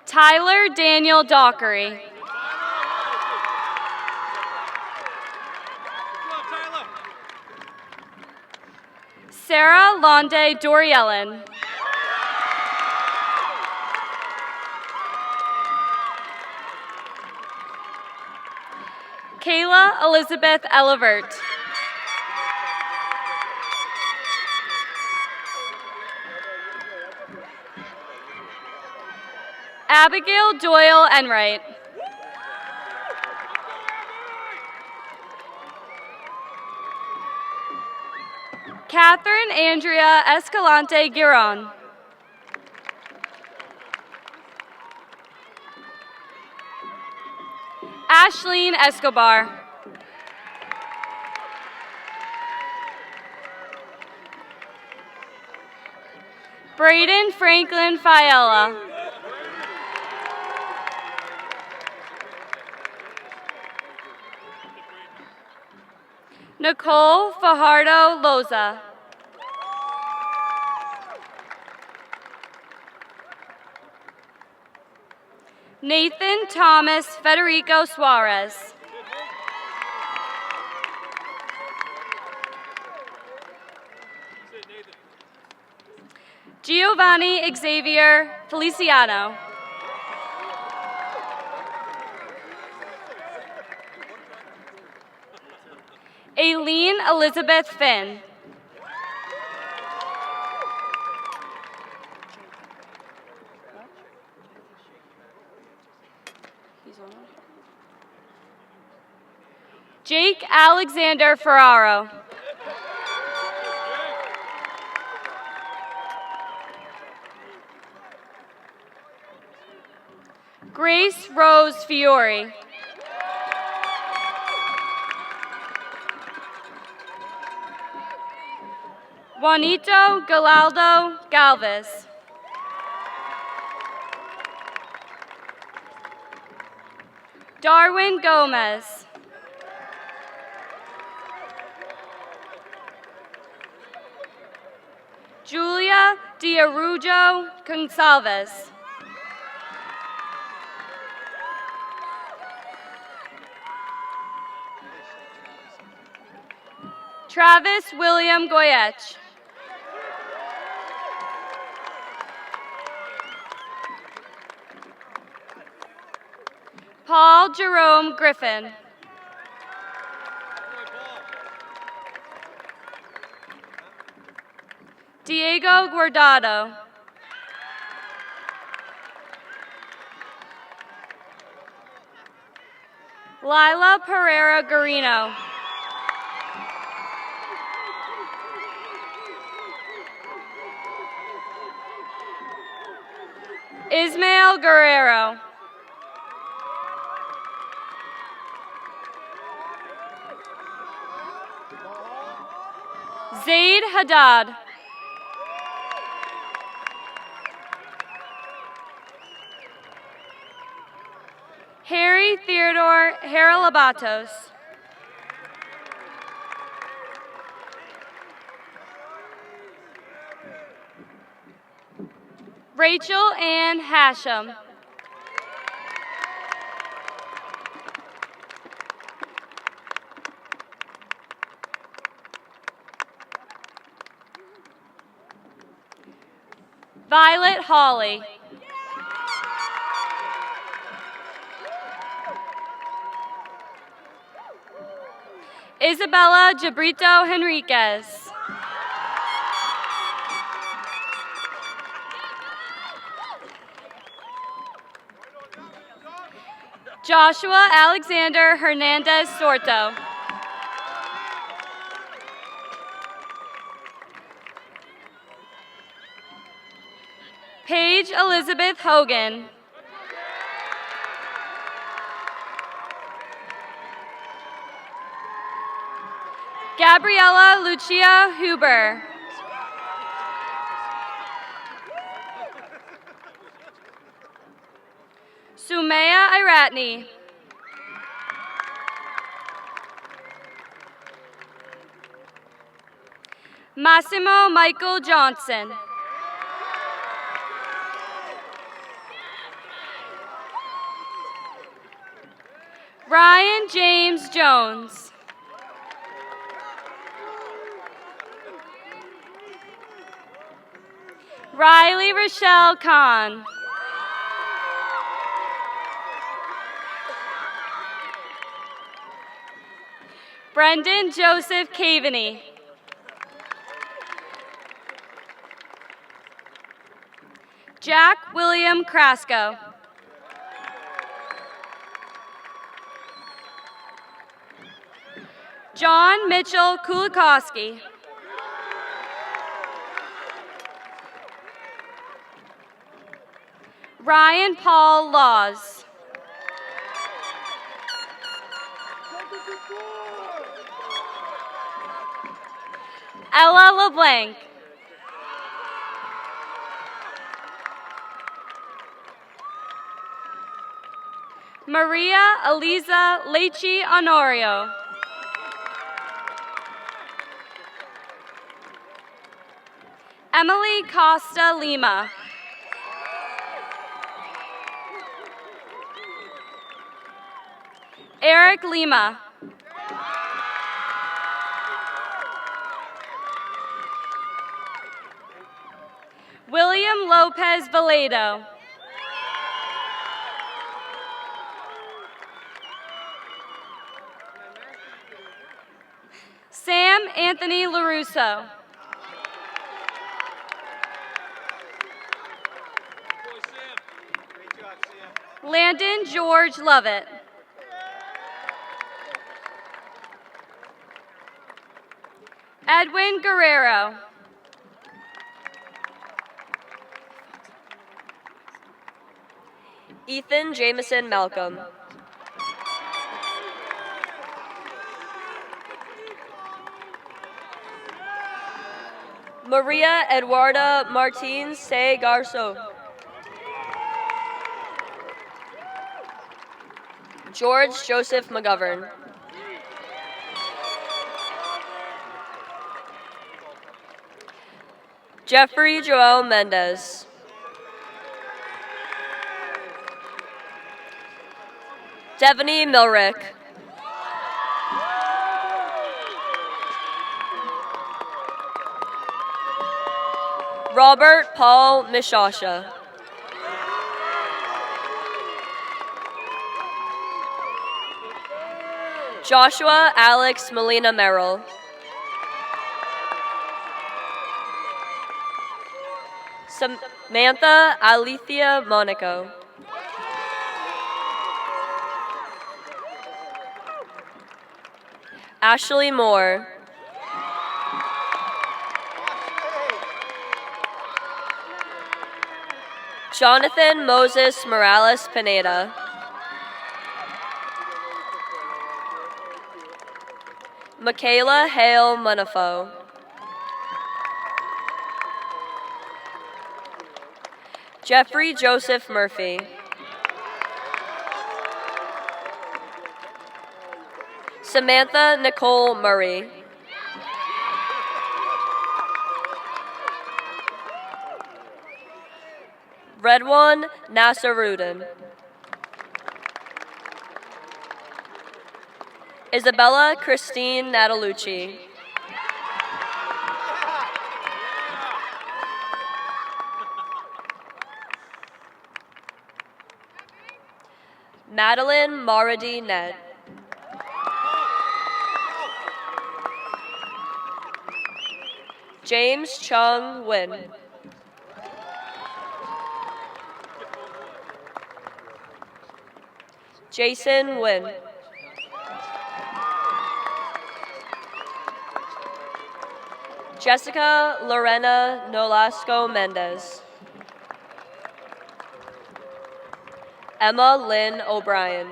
Tyler Daniel Dockery. Sarah Londe Doriellen. Kayla Elizabeth Elevert. Abigail Doyle Enright. Catherine Andrea Escalante Giron. Ashleen Escobar. Braden Franklin Fiella. Nicole Fajardo Loza. Nathan Thomas Federico Suarez. Giovanni Xavier Feliciano. Aileen Elizabeth Finn. Jake Alexander Ferraro. Grace Rose Fiore. Juanito Galaldo Galvez. Darwin Gomez. Julia Diarujo Gonsalves. Travis William Goyech. Paul Jerome Griffin. Diego Guardado. Lila Pereira Garino. Ismael Guerrero. Zaid Haddad. Harry Theodore Haralabatos. Rachel Ann Hashem. Violet Hawley. Isabella Jabrito Henriquez. Joshua Alexander Hernandez Sorto. Paige Elizabeth Hogan. Gabriela Lucia Huber. Sumaya Iratni. Massimo Michael Johnson. Ryan James Jones. Riley Rochelle Kahn. Brendan Joseph Caveney. Jack William Krasko. John Mitchell Kulikowski. Ryan Paul Laws. Ella LeBlanc. Maria Eliza Lechi Honorio. Emily Costa Lima. Eric Lima. William Lopez Valedo. Sam Anthony LaRusso. Landon George Lovett. Edwin Guerrero. Ethan Jameson Malcolm. Maria Eduarda Martins Se Garso. George Joseph McGovern. Jeffrey Joel Mendez. Devaney Milrick. Robert Paul Mishasha. Joshua Alex Molina Merrill. Samantha Alethea Monaco. Ashley Moore. Jonathan Moses Morales Pineda. Michaela Hale Munafo. Jeffrey Joseph Murphy. Samantha Nicole Murray. Redwan Nassaruddin. Isabella Christine Natalucci. Madeline Maradi Ned. James Chung Win. Jason Win. Jessica Lorena Nolasco Mendez. Emma Lynn O'Brien.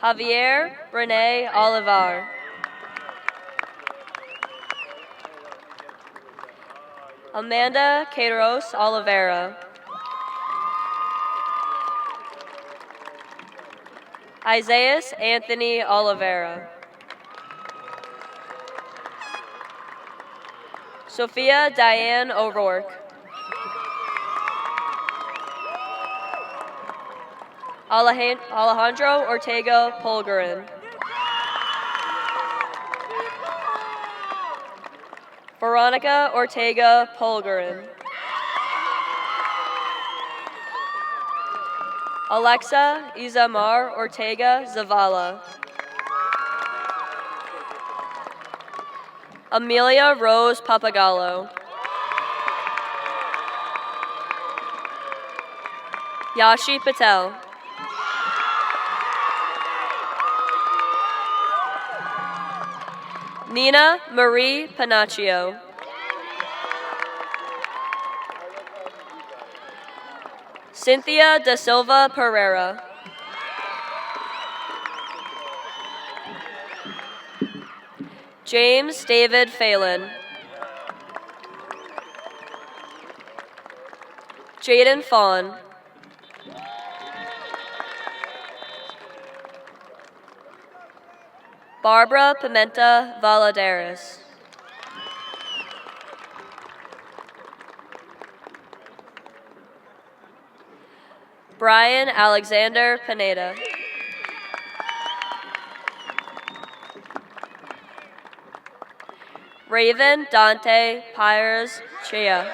Javier Rene Olivar. Amanda Cateros Oliveira. Isaiah Anthony Oliveira. Sophia Diane O'Rourke. Alejandro Ortega Polgarin. Veronica Ortega Polgarin. Alexa Izamar Ortega Zavala. Amelia Rose Papagallo. Yashi Patel. Nina Marie Panaccio. Cynthia Da Silva Pereira. James David Phelan. Jaden Fawn. Barbara Pimenta Valadares. Brian Alexander Pineda. Raven Dante Pires Chia.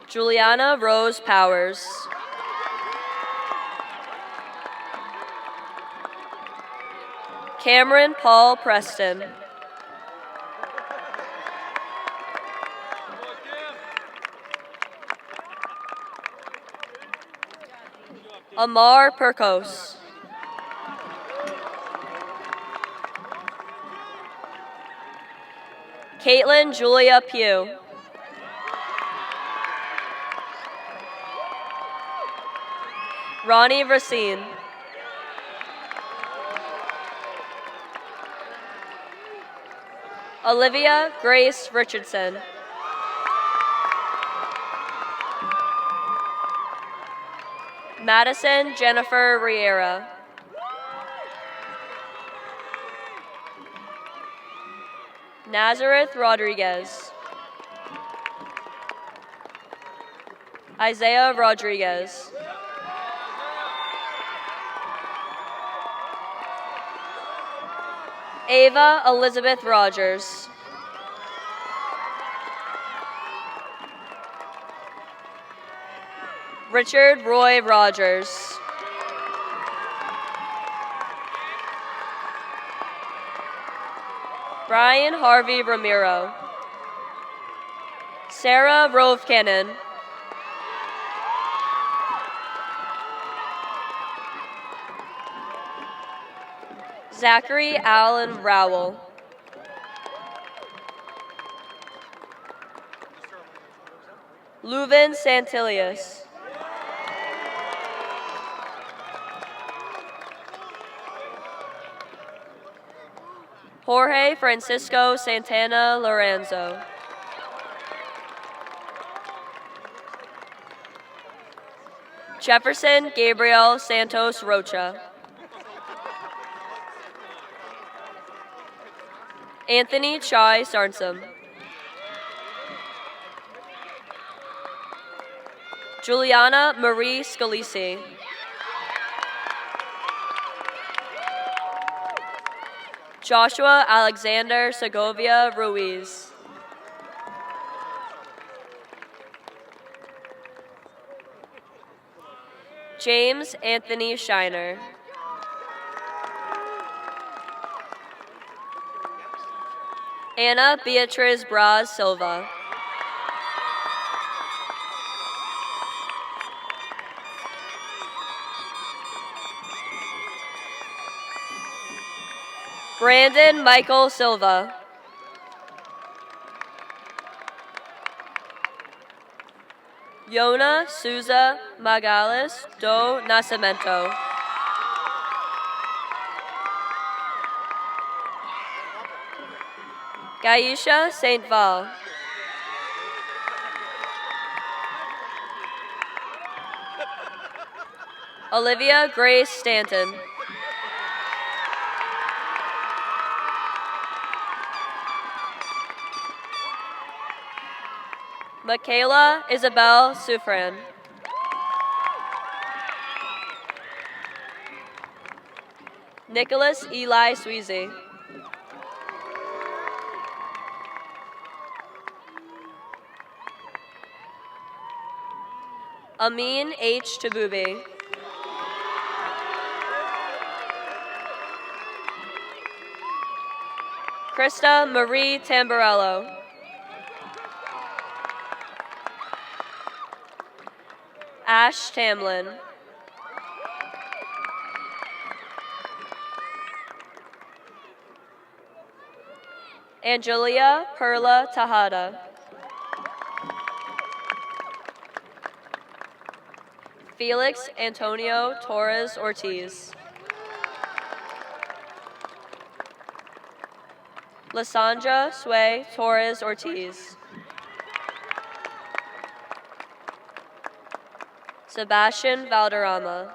Juliana Rose Powers. Cameron Paul Preston. Amar Perkos. Caitlin Julia Pugh. Ronnie Racine. Olivia Grace Richardson. Madison Jennifer Riera. Nazareth Rodriguez. Isaiah Rodriguez. Ava Elizabeth Rogers. Richard Roy Rogers. Brian Harvey Ramiro. Sarah Rove Cannon. Zachary Allen Rowell. Leuven Santilius. Jorge Francisco Santana Lorenzo. Jefferson Gabriel Santos Rocha. Anthony Chai Sarnsam. Juliana Marie Scalisi. Joshua Alexander Segovia Ruiz. James Anthony Shiner. Anna Beatriz Braz Silva. Brandon Michael Silva. Yona Souza Magales do Nascimento. Gaisha St. Val. Olivia Grace Stanton. Michaela Isabel Sufran. Nicholas Eli Sweezy. Amin H. Tabubi. Krista Marie Tamburello. Ash Tamlin. Angelia Perla Tejada. Felix Antonio Torres Ortiz. Lysandra Sway Torres Ortiz. Sebastian Valderrama.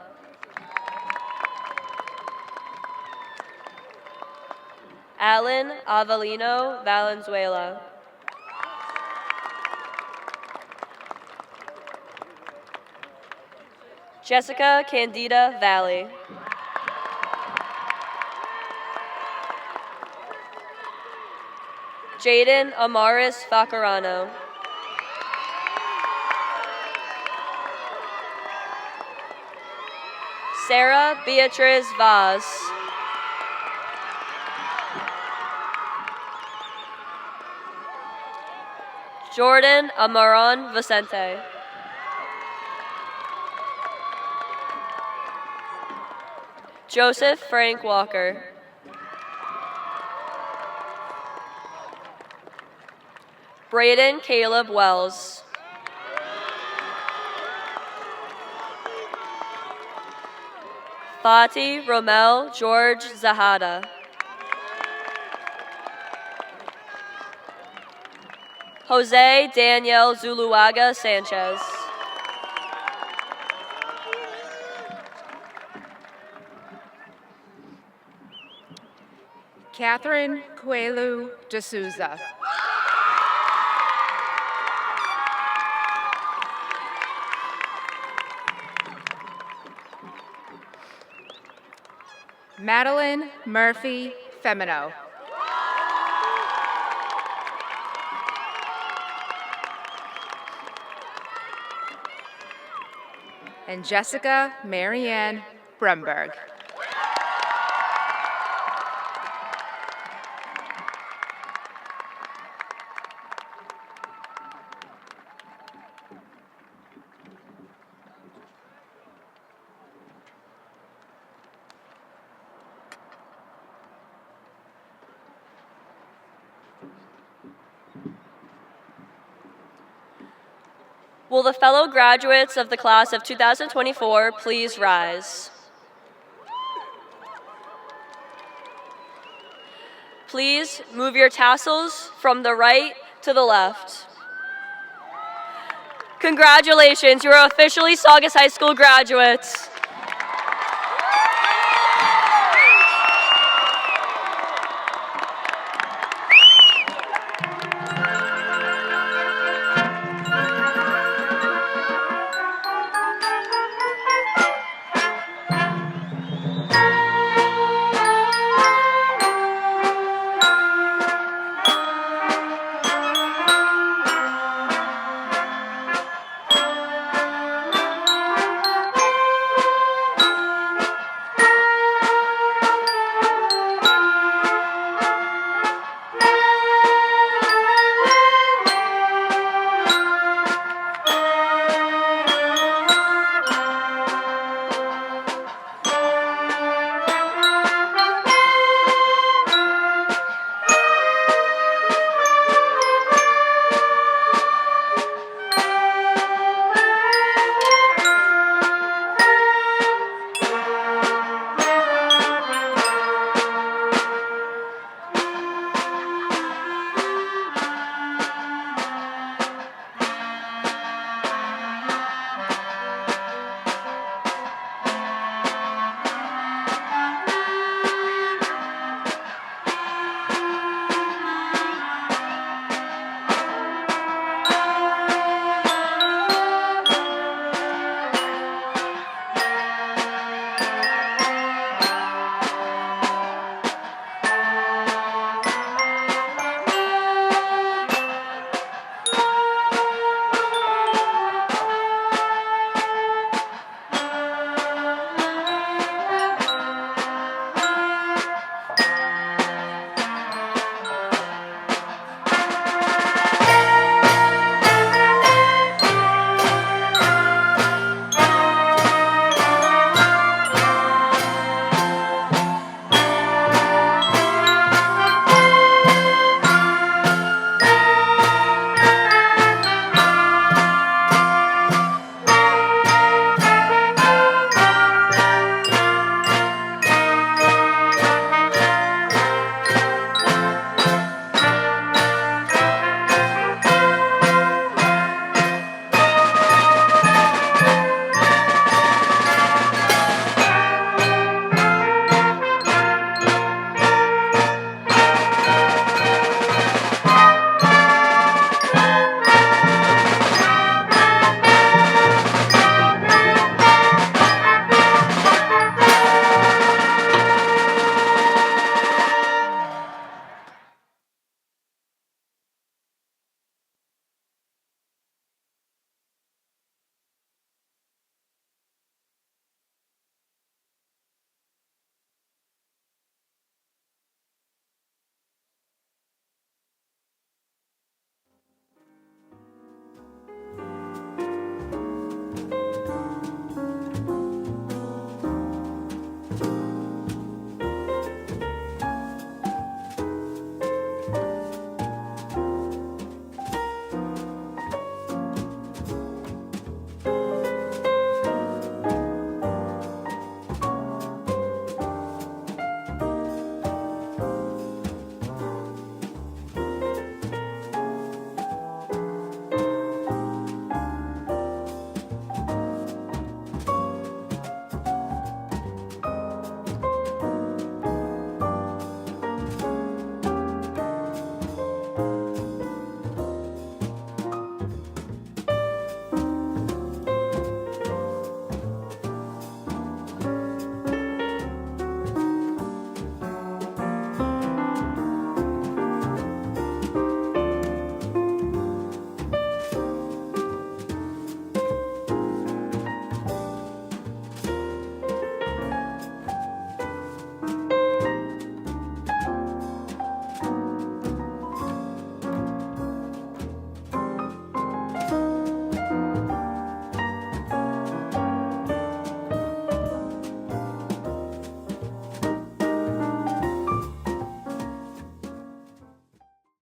Alan Avelino Valenzuela. Jessica Candida Valley. Jaden Amaris Facarano. Sarah Beatriz Vaz. Jordan Amaron Vicente. Joseph Frank Walker. Braden Caleb Wells. Fatih Romel George Zahada. Jose Daniel Zuluaga Sanchez. Catherine Coelho de Souza. Madeline Murphy Femino. And Jessica Marianne Brumberg. Will the fellow graduates of the class of 2024 please rise? Please move your tassels from the right to the left. Congratulations, you are officially Saugus High School graduates.